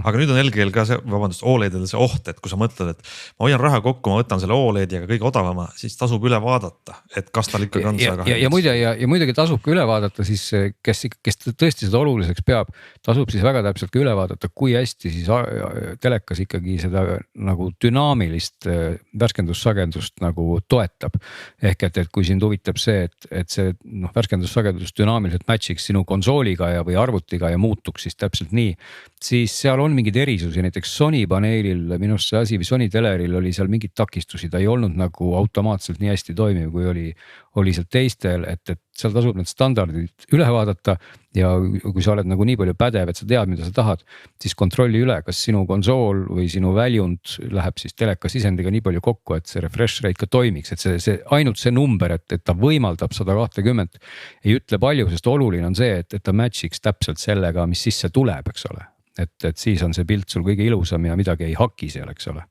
Aga nüüd on LG-l ka see, vabandust, OLED-il see oht, et kui sa mõtled, et ma hoian raha kokku, ma võtan selle OLED-i aga kõige odavama, siis tasub üle vaadata, et kas tal ikkagi on see. Ja muidugi tasub ka üle vaadata siis, kes tõesti seda oluliseks peab, tasub siis väga täpselt ka üle vaadata, kui hästi siis telekas ikkagi seda nagu dünaamilist värskendussagedust nagu toetab. Ehk et kui sind huvitab see, et see värskendussagedus dünaamiliselt matchiks sinu konsooliga ja või arvutiga ja muutuks siis täpselt nii, siis seal on mingid erisusi, näiteks Sony paneelil minust see asi või Sony teleril oli seal mingid takistusi, ta ei olnud nagu automaatselt nii hästi toimiv, kui oli seal teistel, et seal tasub need standardid üle vaadata ja kui sa oled nagu nii palju pädev, et sa tead, mida sa tahad, siis kontrolli üle, kas sinu konsool või sinu väljund läheb siis teleka sisendiga nii palju kokku, et see refresh rate ka toimiks, et see ainult see number, et ta võimaldab 120 ei ütle palju, sest oluline on see, et ta matchiks täpselt sellega, mis sisse tuleb, eks ole. Et siis on see pilt sul kõige ilusam ja midagi ei haki seal, eks ole.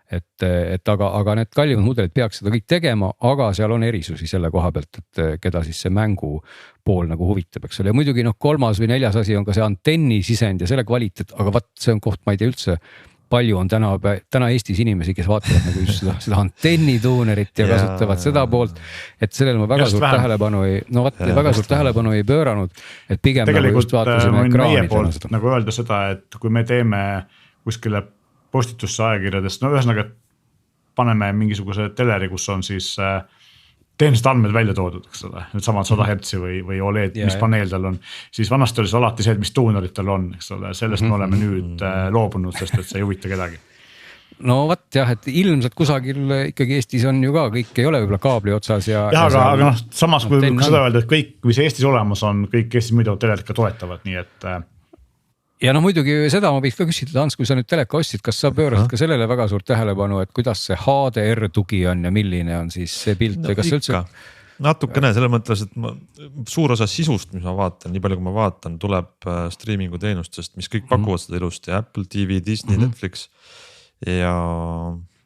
Aga need kallimad mudelid peaks seda kõik tegema, aga seal on erisusi selle koha pealt, et keda siis see mängu pool nagu huvitab, eks ole. Ja muidugi kolmas või neljas asi on ka see antenni sisend ja selle kvaliteet, aga vaat see on koht, ma ei tea üldse, palju on täna Eestis inimesi, kes vaatavad nagu just seda antennituunerit ja kasutavad seda poolt, et sellele ma väga suurt tähelepanu väga suurt tähelepanu ei pööranud, et pigem tegelikult nagu just vaatasime ekraani. Nagu öelda seda, et kui me teeme kuskile postitusse ajakirjadest, ühesõnaga paneme mingisuguse teleri, kus on siis teenused andmed välja toodud, eks ole, nüüd samad 100 Hz või OLED, mis paneel tal on, siis vanasti oli see alati see, et mis tuunerid tal on, eks ole, sellest me oleme nüüd loobunud, sest et see ei huvita kedagi. No vat jah, et ilmselt kusagil ikkagi Eestis on ju ka, kõik ei ole võib-olla kaabli otsas aga samas kui seda öelda, et kõik, mis Eestis olemas on, kõik Eestis muidu telerit ka toetavad, nii et ja muidugi seda ma võiks ka küsida, Hans, kui sa nüüd teleka ostsid, kas sa pöörasid ka sellele väga suurt tähelepanu, et kuidas see HDR tugi on ja milline on siis see pilt või kas üldse? Natukene selles mõttes, et suur osa sisust, mis ma vaatan, nii palju kui ma vaatan, tuleb streamingu teenustest, mis kõik pakuvad seda ilusti, Apple TV, Disney, Netflix ja.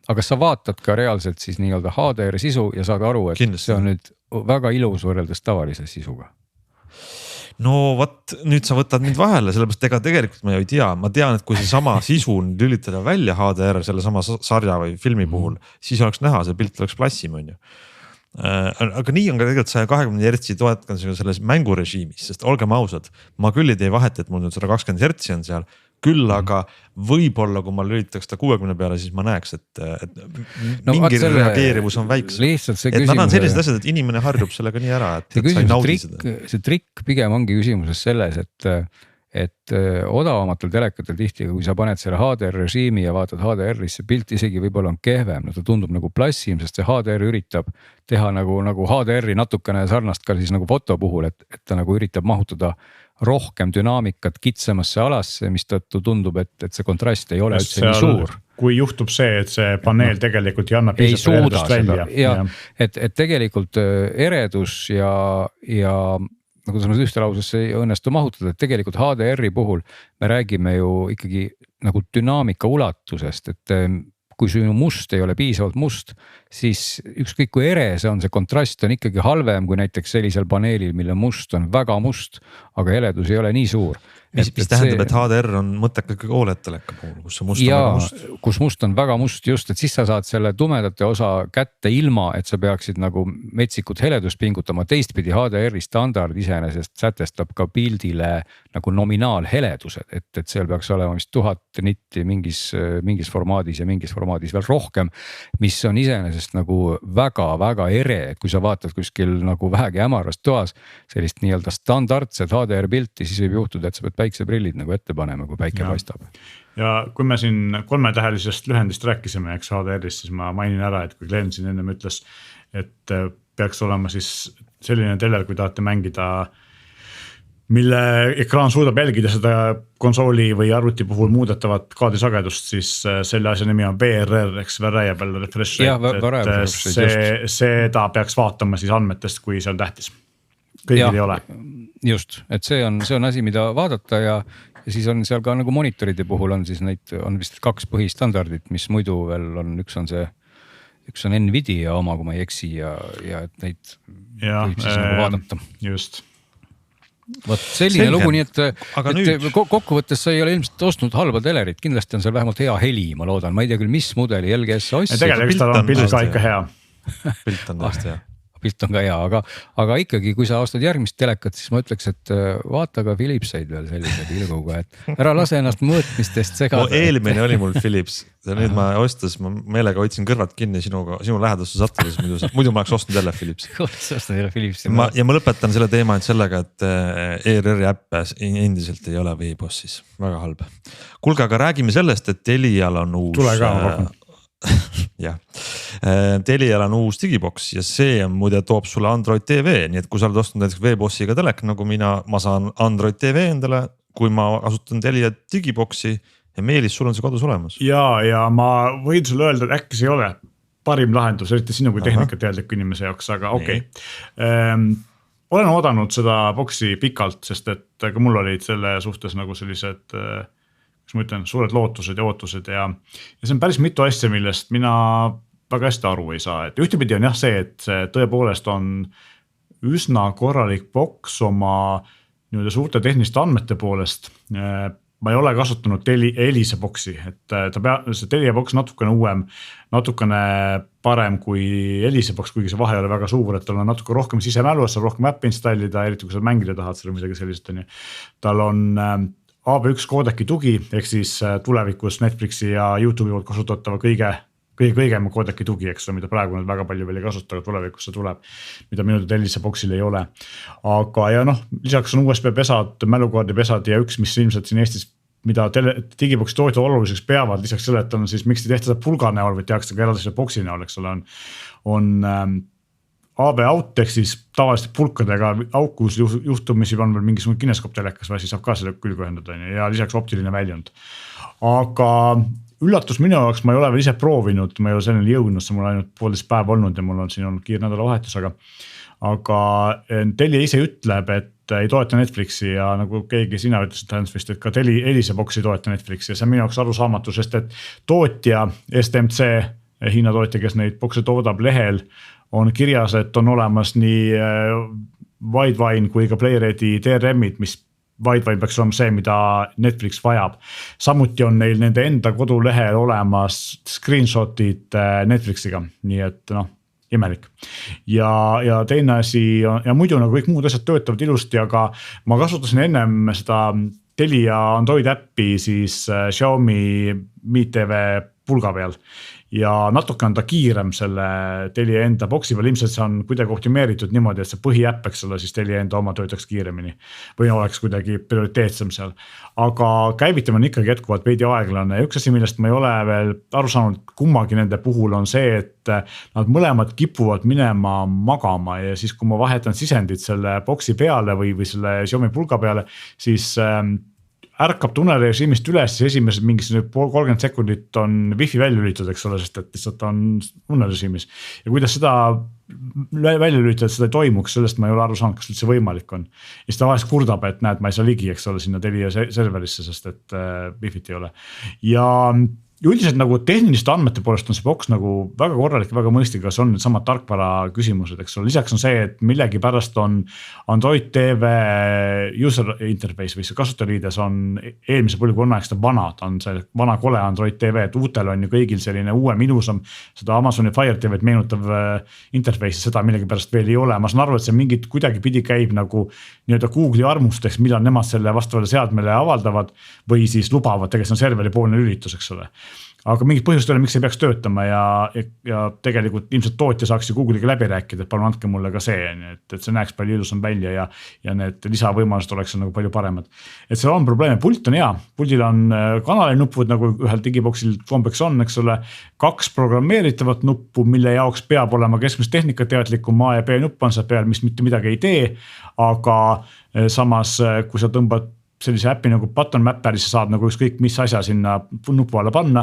Aga kas sa vaatad ka reaalselt siis nii-öelda HDR sisu ja saad aru, et kindlasti. See on nüüd väga ilus võrreldes tavalise sisuga? No võt, nüüd sa võtad mind vahele, sellepärast ega tegelikult ma ju ei tea, ma tean, et kui see sama sisu lülitada välja HDR selle sama sarja või filmi puhul, siis oleks näha, see pilt oleks plassim, on ju. Aga nii on ka tegelikult 120 Hz toetkan selles mängurežiimis, sest olgem ausad, ma küll ei tee vahet, et mul nüüd 120 Hz on seal, küll aga võib-olla kui ma lülitaks ta 60 peale, siis ma näeks, et mingi reageerivus on väiksem. Et nad on sellised asjad, et inimene harjub sellega nii ära, et sa ei naudi seda. See trikk pigem ongi küsimuses selles, et odavamatel telekatel tihti, kui sa paned selle HDR režiimi ja vaatad HDR-is, see pilt isegi võib-olla on kehvem, ta tundub nagu plassim, sest see HDR üritab teha nagu HDR-i natukene sarnast ka siis nagu foto puhul, et ta nagu üritab mahutada rohkem dünaamikat kitsamasse alasse, mis tõttu tundub, et see kontrast ei ole üldse nii suur. Kui juhtub see, et see paneel tegelikult ei anna piisavalt eredust välja. Ja. Et tegelikult eredus ja nagu sa ühte lausesse ei õnnestu mahutada, et tegelikult HDR-i puhul me räägime ju ikkagi nagu dünaamika ulatusest, et kui sinu must ei ole piisavalt must, siis ükskõik kui ere see on, see kontrast on ikkagi halvem kui näiteks sellisel paneelil, mille must on väga must, aga heledus ei ole nii suur. Mis tähendab, et HDR on mõttekalt kõik OLED teleka puhul, kus see must on väga must. Kus must on väga must just, et siis sa saad selle tumedate osa kätte ilma, et sa peaksid nagu metsikut heledust pingutama. Teistpidi HDR-i standard iseenesest sätestab ka pildile nagu nominaalheledused, et seal peaks olema vist 1000 nitti mingis formaadis ja mingis formaadis veel rohkem, mis on iseenesest nagu väga-väga ere, et kui sa vaatad kuskil nagu vähegi hämaras toas sellist nii-öelda standardset HDR pilti, siis võib juhtuda, et sa pead päikseprillid nagu ette panema, kui päike paistab. Ja kui me siin 3-tähelisest lühendist rääkisime, eks HDR-ist, siis ma mainin ära, et kui Glen siin ennem ütles, et peaks olema siis selline teler, kui tahate mängida, mille ekraan suudab jälgida seda konsooli või arvuti puhul muudetavat kaadrisagedust, siis selle asja nimi on VRR, eks variable refresh rate, et seda peaks vaatama siis andmetest, kui see on tähtis. Kõigil ei ole. Just, et see on asi, mida vaadata ja ja siis on seal ka nagu monitoride puhul on siis neid, on vist 2 põhistandardit, mis muidu veel on, üks on Nvidia oma, kui ma ei eksi ja et neid võib siis nagu vaadata. Just. Vot selline lugu, nii et kokkuvõttes sa ei ole ilmselt ostnud halba telerit, kindlasti on seal vähemalt hea heli, ma loodan, ma ei tea küll, mis mudeli LGS sa ostsid. Tegelikult tal on pilt ka ikka hea. Pilt on tõesti hea. Pilt on ka hea, aga ikkagi, kui sa ostad järgmist telekat, siis ma ütleks, et vaata ka Philipseid veel sellise pilguga, et ära lase ennast mõõtmistest segada. Eelmine oli mul Philips ja nüüd ma ostas, ma meelega hoidsin kõrvad kinni sinu lähedusse sattudes, muidu ma oleks ostnud jälle Philips. Ja ma lõpetan selle teema sellega, et ERR-i äppe endiliselt ei ole Veebossis, väga halb. Kuulge, aga räägime sellest, et Telial on uus... Tule ka, ma pakun. jah, Telial on uus digiboks ja see muide toob sulle Android TV, nii et kui sa oled ostnud näiteks Veebossiga telek, nagu ma saan Android TV endale, kui ma kasutan Telia digiboksi ja Meelis, sul on see kodus olemas. Ja ma võin sulle öelda, et äkki see ei ole parim lahendus, eriti sinu kui tehnikateadliku inimese jaoks, aga okei. Olen oodanud seda boksi pikalt, sest et ka mul olid selle suhtes nagu sellised ma ütlen, suured lootused ja ootused ja see on päris mitu asja, millest mina väga hästi aru ei saa, et ühtepidi on jah see, et see tõepoolest on üsna korralik boks oma suurte tehniliste andmete poolest. Ma ei ole kasutanud Elise boksi, et see Telia boks natukene uuem, natukene parem kui Elise boks, kuigi see vahe ei ole väga suur, et tal on natuke rohkem sisemälu, saab rohkem äppi installida, eriti kui sa mängida tahad selle midagi sellist. Tal on AB1 koodeki tugi, ehk siis tulevikus Netflixi ja YouTube'i poolt kasutatava kõigem koodeki tugi, eks ole, mida praegu nad väga palju veel ei kasuta, aga tulevikus see tuleb, mida minu Telise boksil ei ole. Aga ja lisaks on USB pesad, mälukaardi pesad ja üks, mis ilmselt siin Eestis, mida digiboksi tootjad oluliseks peavad, lisaks selle, et on siis miks te tehte seda pulga näol või tehakse ka eraldi selle boksi näol, eks ole, on AB out ehk siis tavaliste pulkadega aukus juhtumisi on veel mingisugune kineskoop telekas või siis saab ka selle külge ühendada ja lisaks optiline väljund. Aga üllatus minu jaoks, ma ei ole veel ise proovinud, ma ei ole selleni jõudnud, see mul ainult 1,5 päeva olnud ja mul on siin olnud kiir nädalavahetus, aga Telia ise ütleb, et ei toeta Netflixi ja nagu keegi sina ütlesid vist, et ka Elise boks ei toeta Netflixi ja see on minu jaoks arusaamatu, sest et tootja STMC, Hiina tootja, kes neid bokse toodab lehel, on kirjas, et on olemas nii Widevine kui ka PlayReady DRM-id, mis Widevine peaks olema see, mida Netflix vajab. Samuti on neil nende enda kodulehel olemas screenshotid Netflixiga, nii et imelik. Ja teine asi, ja muidu nagu kõik muud asjad töötavad ilusti, aga ma kasutasin ennem seda Telia Android äppi siis Xiaomi Mi TV pulga peal. Ja natuke on ta kiirem selle Telia enda boksi peal, ilmselt see on kuidagi optimeeritud niimoodi, et see põhiäpp, eks ole, siis Telia enda oma töötaks kiiremini või oleks kuidagi prioriteetsem seal. Aga käivitamine on ikkagi jätkuvalt veidi aeglane. Üks asi, millest ma ei ole veel aru saanud kummagi nende puhul on see, et nad mõlemad kipuvad minema magama ja siis kui ma vahetan sisendit selle boksi peale või selle Xiaomi pulga peale, siis ärkab tunnelirežiimist üles ja esimesed mingis 30 sekundit on wifi välja lülitud, eks ole, sest et lihtsalt on tunnelirežiimis. Ja kuidas seda välja lülitada, seda ei toimuks, sellest ma ei ole aru saanud, kas üldse võimalik on. Ja siis ta vahest kurdab, et näed, ma ei saa ligi, eks ole, sinna Telia serverisse, sest et wifit ei ole. Ja üldiselt nagu tehniliste andmete poolest on see boks nagu väga korralik ja väga mõistlik, see on need samad tarkvara küsimused, eks ole. Lisaks on see, et millegi pärast on Android TV user interface või see kasutajaliides on eelmise põlvkonna aegsta vana, ta on see vana kole Android TV, et uutel on ju kõigil selline uuem ilusam, seda Amazoni Fire TV meenutav interface, seda millegi pärast veel ei ole. Ma saan aru, et see mingit kuidagi pidi käib nagu nii-öelda Google'i armusteks, millal nemad selle vastavale seadmele avaldavad või siis lubavad, tegelikult on serveri poolne lülitus, eks ole. Aga mingit põhjust ei ole, miks ei peaks töötama ja tegelikult ilmselt tootja saaks ju Google'iga läbi rääkida, et palun andke mulle ka see, et see näeks palju ilusam välja ja need lisavõimalused oleks nagu palju paremad. Et seal on probleeme, pult on hea, puldil on kanalinupud nagu ühel digiboksil kombeks on, eks ole, 2 programmeeritavat nuppu, mille jaoks peab olema keskmist tehnikateadlikum A ja B nupp on seal peal, mis mitte midagi ei tee, aga samas kui sa tõmbad sellise äppi nagu Button Mapperisse saab nagu ükskõik mis asja sinna nupu alla panna,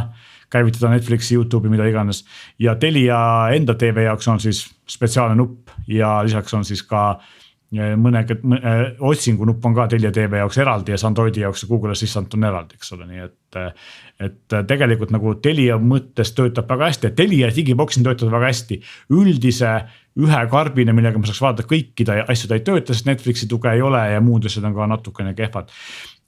käivitada Netflixi, YouTube'i, mida iganes. Ja Telia enda TV jaoks on siis spetsiaalne nupp ja lisaks on siis ka mõne otsingu nupp on ka Telia TV jaoks eraldi ja see Androidi jaoks ja Google Assistant on eraldi, eks ole, nii et tegelikult nagu Telia mõttes töötab väga hästi, et Telia digiboxin töötab väga hästi. Üldise ühe karbine, millega ma saaks vaadata kõikide asju ta ei tööta, sest Netflixi tuge ei ole ja muud asjad on ka natukene kehvad.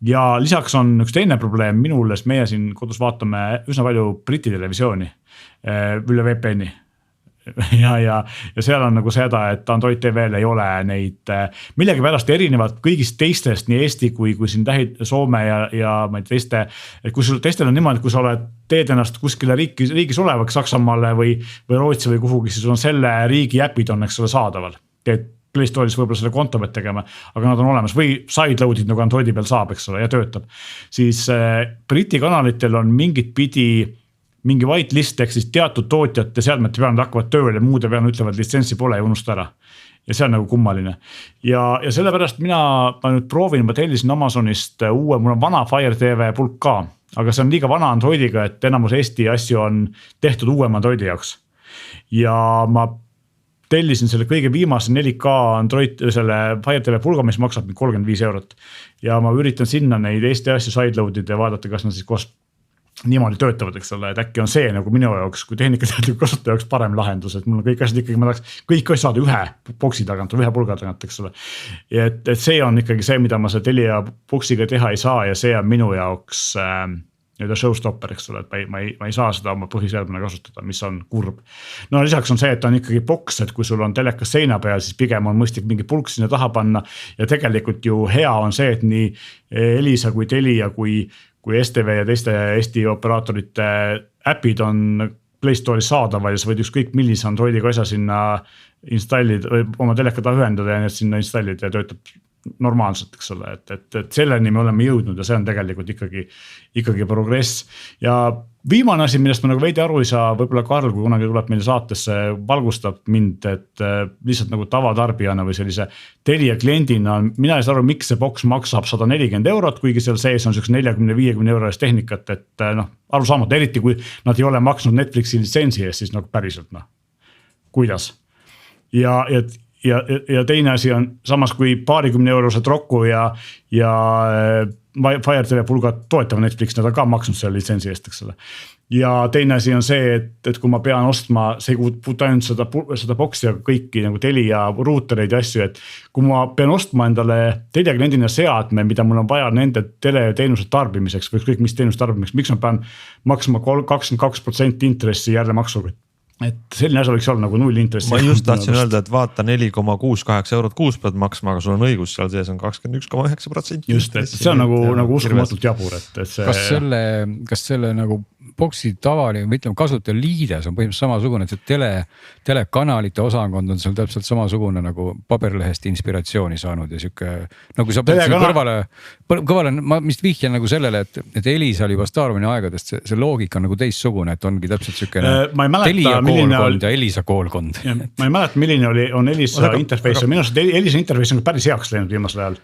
Ja lisaks on üks teine probleem minul, sest meie siin kodus vaatame üsna palju Briti televisiooni üle VPN-i. Ja seal on nagu seda, et Android TV-l ei ole neid millegi pärast erinevad kõigist teistest, nii Eesti kui siin Soome ja ma ei teiste, et kui sul teistel on niimoodi, kui sa teed ennast kuskile riigis olevaks Saksamaale või Rootsi või kuhugi, siis sul on selle riigi äpid on, eks ole, saadaval. Teed Play Store'is võib-olla selle konto pead tegema, aga nad on olemas või sideload'id nagu Androidi peal saab, eks ole, ja töötab. Siis Briti kanalitel on mingit pidi mingi whitelist ehk siis teatud tootjate seadmete peal nad hakkavad tööle ja muude peal ütlevad litsentsi pole ja unusta ära. Ja see on nagu kummaline. Ja sellepärast ma nüüd proovin, ma tellisin Amazonist uue, mul on vana Fire TV pulk ka, aga see on liiga vana Androidiga, et enamus Eesti asju on tehtud uuem Androidi jaoks. Ja ma tellisin selle kõige viimase 4K Android, selle Fire TV pulga, mis maksab 35 €. Ja ma üritan sinna neid Eesti asju sideload'ida ja vaadata, kas nad siis koos niimoodi töötavad, eks ole, et äkki on see nagu minu jaoks, kui tehnikateadliku kasutaja jaoks parem lahendus, et mul on kõik asjad ikkagi, ma tahaks kõik asjad saada ühe boksi tagant või ühe pulga tagant, eks ole. Et see on ikkagi see, mida ma see Telia boksiga teha ei saa ja see on minu jaoks showstopper, eks ole, et ma ei saa seda oma põhiseadmena kasutada, mis on kurb. No lisaks on see, et on ikkagi boks, et kui sul on telekas seina peal, siis pigem on mõistlik mingi pulk sinna taha panna ja tegelikult ju hea on see, et nii Elisa kui Telia kui STV ja teiste Eesti operaatorite äpid on Play Store'is saadaval ja sa võid ükskõik millise Androidiga asja sinna installida või oma teleka taha ühendada ja need sinna installida ja töötab normaalselt, eks ole, et selleni me oleme jõudnud ja see on tegelikult ikkagi progress. Ja viimane asi, millest ma nagu veidi aru ei saa, võib-olla Karl, kui kunagi tuleb meile saatesse, valgustab mind, et lihtsalt nagu tavatarbijana või sellise Telia kliendina, mina ei saa aru, miks see boks maksab 140 €, kuigi seal sees on 40-50 € tehnikat, et aru saamata, eriti kui nad ei ole maksnud Netflixi litsentsi eest, siis nagu päriselt, kuidas. Ja teine asi on samas kui 20 € Roku ja Fire TV pulgad toetav Netflix, nad on ka maksnud selle litsentsi eest, eks ole. Ja teine asi on see, et kui ma pean ostma, see ei puutu ainult seda boksi ja kõiki nagu Telia ruutereid ja asju, et kui ma pean ostma endale Telia kliendina seadme, mida mul on vaja nende teleteenuse tarbimiseks või kõik mis teenuse tarbimiseks, miks ma pean maksma 22% intressi järle maksuga. Et selline asja võiks olla nagu null intressi. Ma just tahtsin öelda, et vaata 4,68 € kuus pead maksma, aga sul on õigus, seal sees on 21,9%. Just, et see on nagu uskumatult jabur. Kas selle nagu boksi tavaline, või ütleme kasutaja liides on põhimõtteliselt samasugune, et see telekanalite osakond on seal täpselt samasugune nagu paberlehest inspiratsiooni saanud ja siuke, nagu sa kõvale, ma vist vihjan nagu sellele, et Elisa oli juba Starmani aegadest, see loogika on nagu teistsugune, et ongi täpselt siukene Telia koolkond ja Elisa koolkond. Ma ei mäleta, milline on Elisa interface, minu arust Elisa interface on päris heaks läinud viimasel ajal.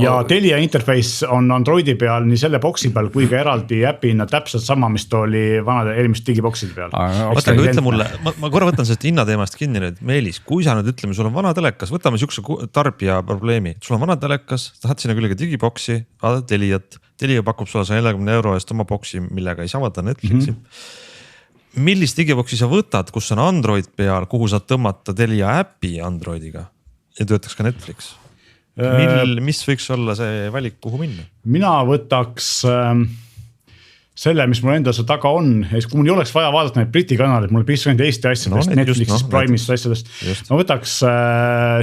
Ja Telia interface on Androidi peal nii selle boksi peal kui ka eraldi äpina täpselt sama, mis oli vanade eelmist digibokside peal. Võta, aga ütle mulle, ma korra võtan sellest hinnateemast kinni nüüd, Meelis, kui sa nüüd ütleme, sul on vana telekas, võtame siukse tarbija probleemi, sul on vana telekas, tahad sinna külge digiboksi, vaadad Teliat, Telia pakub sulle 40 € eest oma boksi, millega ei saa vaadata Netflixi. Millist digiboksi sa võtad, kus on Android peal, kuhu saad tõmmata Telia äpi Androidiga ja töötaks ka Netflix? Mis võiks olla see valik, kuhu minna? Mina võtaks selle, mis mul endal see taga on, ja kui mul ei oleks vaja vaadata neid Briti kanalid, mul piisab ainult Eesti asjadest, Netflixist, Prime'ist asjadest. Ma võtaks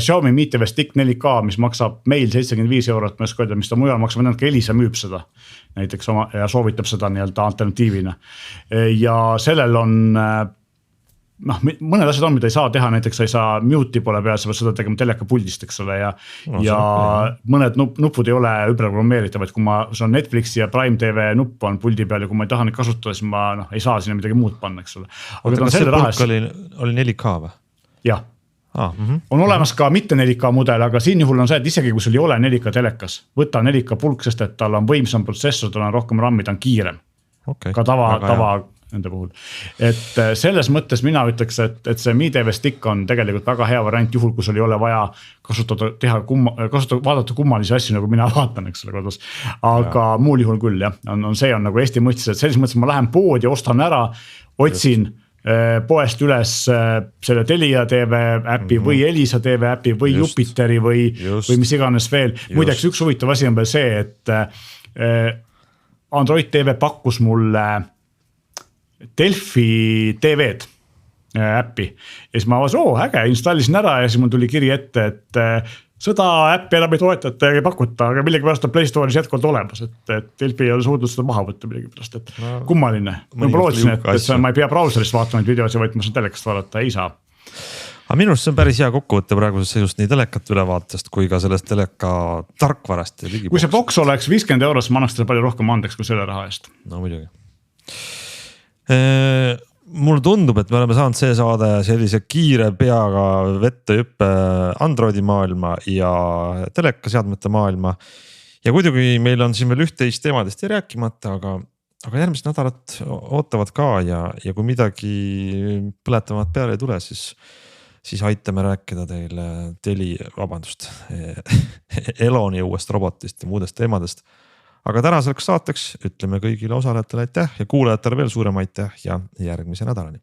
Xiaomi Mi TV Stick 4K, mis maksab meil 75 €, ma ei oska öelda, mis ta mujal maksab, ainult Elisa müüb seda näiteks ja soovitab seda nii-öelda alternatiivina. Ja sellel on mõned asjad on, mida ei saa teha, näiteks sa ei saa mute'i pole peal, sa pead seda tegema teleka puldist, eks ole, ja mõned nupud ei ole üleprogrammeeritavad, kui see on Netflixi ja Prime TV nupp on puldi peal ja kui ma ei taha neid kasutada, siis ma ei saa sinna midagi muud panna, eks ole. Aga kas see pulk oli 4K või? Jah. On olemas ka mitte 4K mudel, aga siin juhul on see, et isegi kui sul ei ole 4K telekas, võta 4K pulk, sest et tal on võimsam protsessor, tal on rohkem RAM-i, ta on kiirem. Ka tava nende puhul. Et selles mõttes mina ütleks, et see Mi TV Stick on tegelikult väga hea variant juhul, kui sul ei ole vaja vaadata kummalisi asju, nagu mina vaatan, eks ole kodus. Aga muul juhul küll jah, see on nagu Eesti mõttes, et selles mõttes ma lähen poodi, ostan ära, otsin poest üles selle Telia TV äpi või Elisa TV äpi või Jupiteri või mis iganes veel. Muideks üks huvitav asi on veel see, et Android TV pakkus mulle Delfi TV-d äppi. Ja siis ma avasin, äge, installisin ära ja siis mul tuli kiri ette, et seda äppi enam ei toetata ja ei pakuta, aga millegi pärast on Play Store'is jätkuvalt olemas, et Delfi ei ole suutnud seda maha võtta millegi pärast, et kummaline. Ma lootsin, et ma ei pea brauserist vaatama videosi, vaid ma saan telekast vaadata, ei saa. Aga minu arust see on päris hea kokkuvõtte praegusest seisust nii telekat ülevaatest kui ka sellest teleka tarkvarast. Kui see boks oleks 50 €, ma annaks teile palju rohkem andeks kui selle raha eest. No muidugi. Mulle tundub, et me oleme saanud see saade sellise kiire peaga vette hüppe Androidi maailma ja telekaseadmete maailma. Ja kuidagi meil on siin veel üht-teist teemadest ei rääkimata, aga järgmised nädalad ootavad ka ja kui midagi põletavat peale ei tule, siis aitame rääkida teile Eloni uuest robotist ja muudest teemadest. Aga tänaseks saateks ütleme kõigile osalejatele aitäh ja kuulajatele veel suurem aitäh ja järgmise nädalani.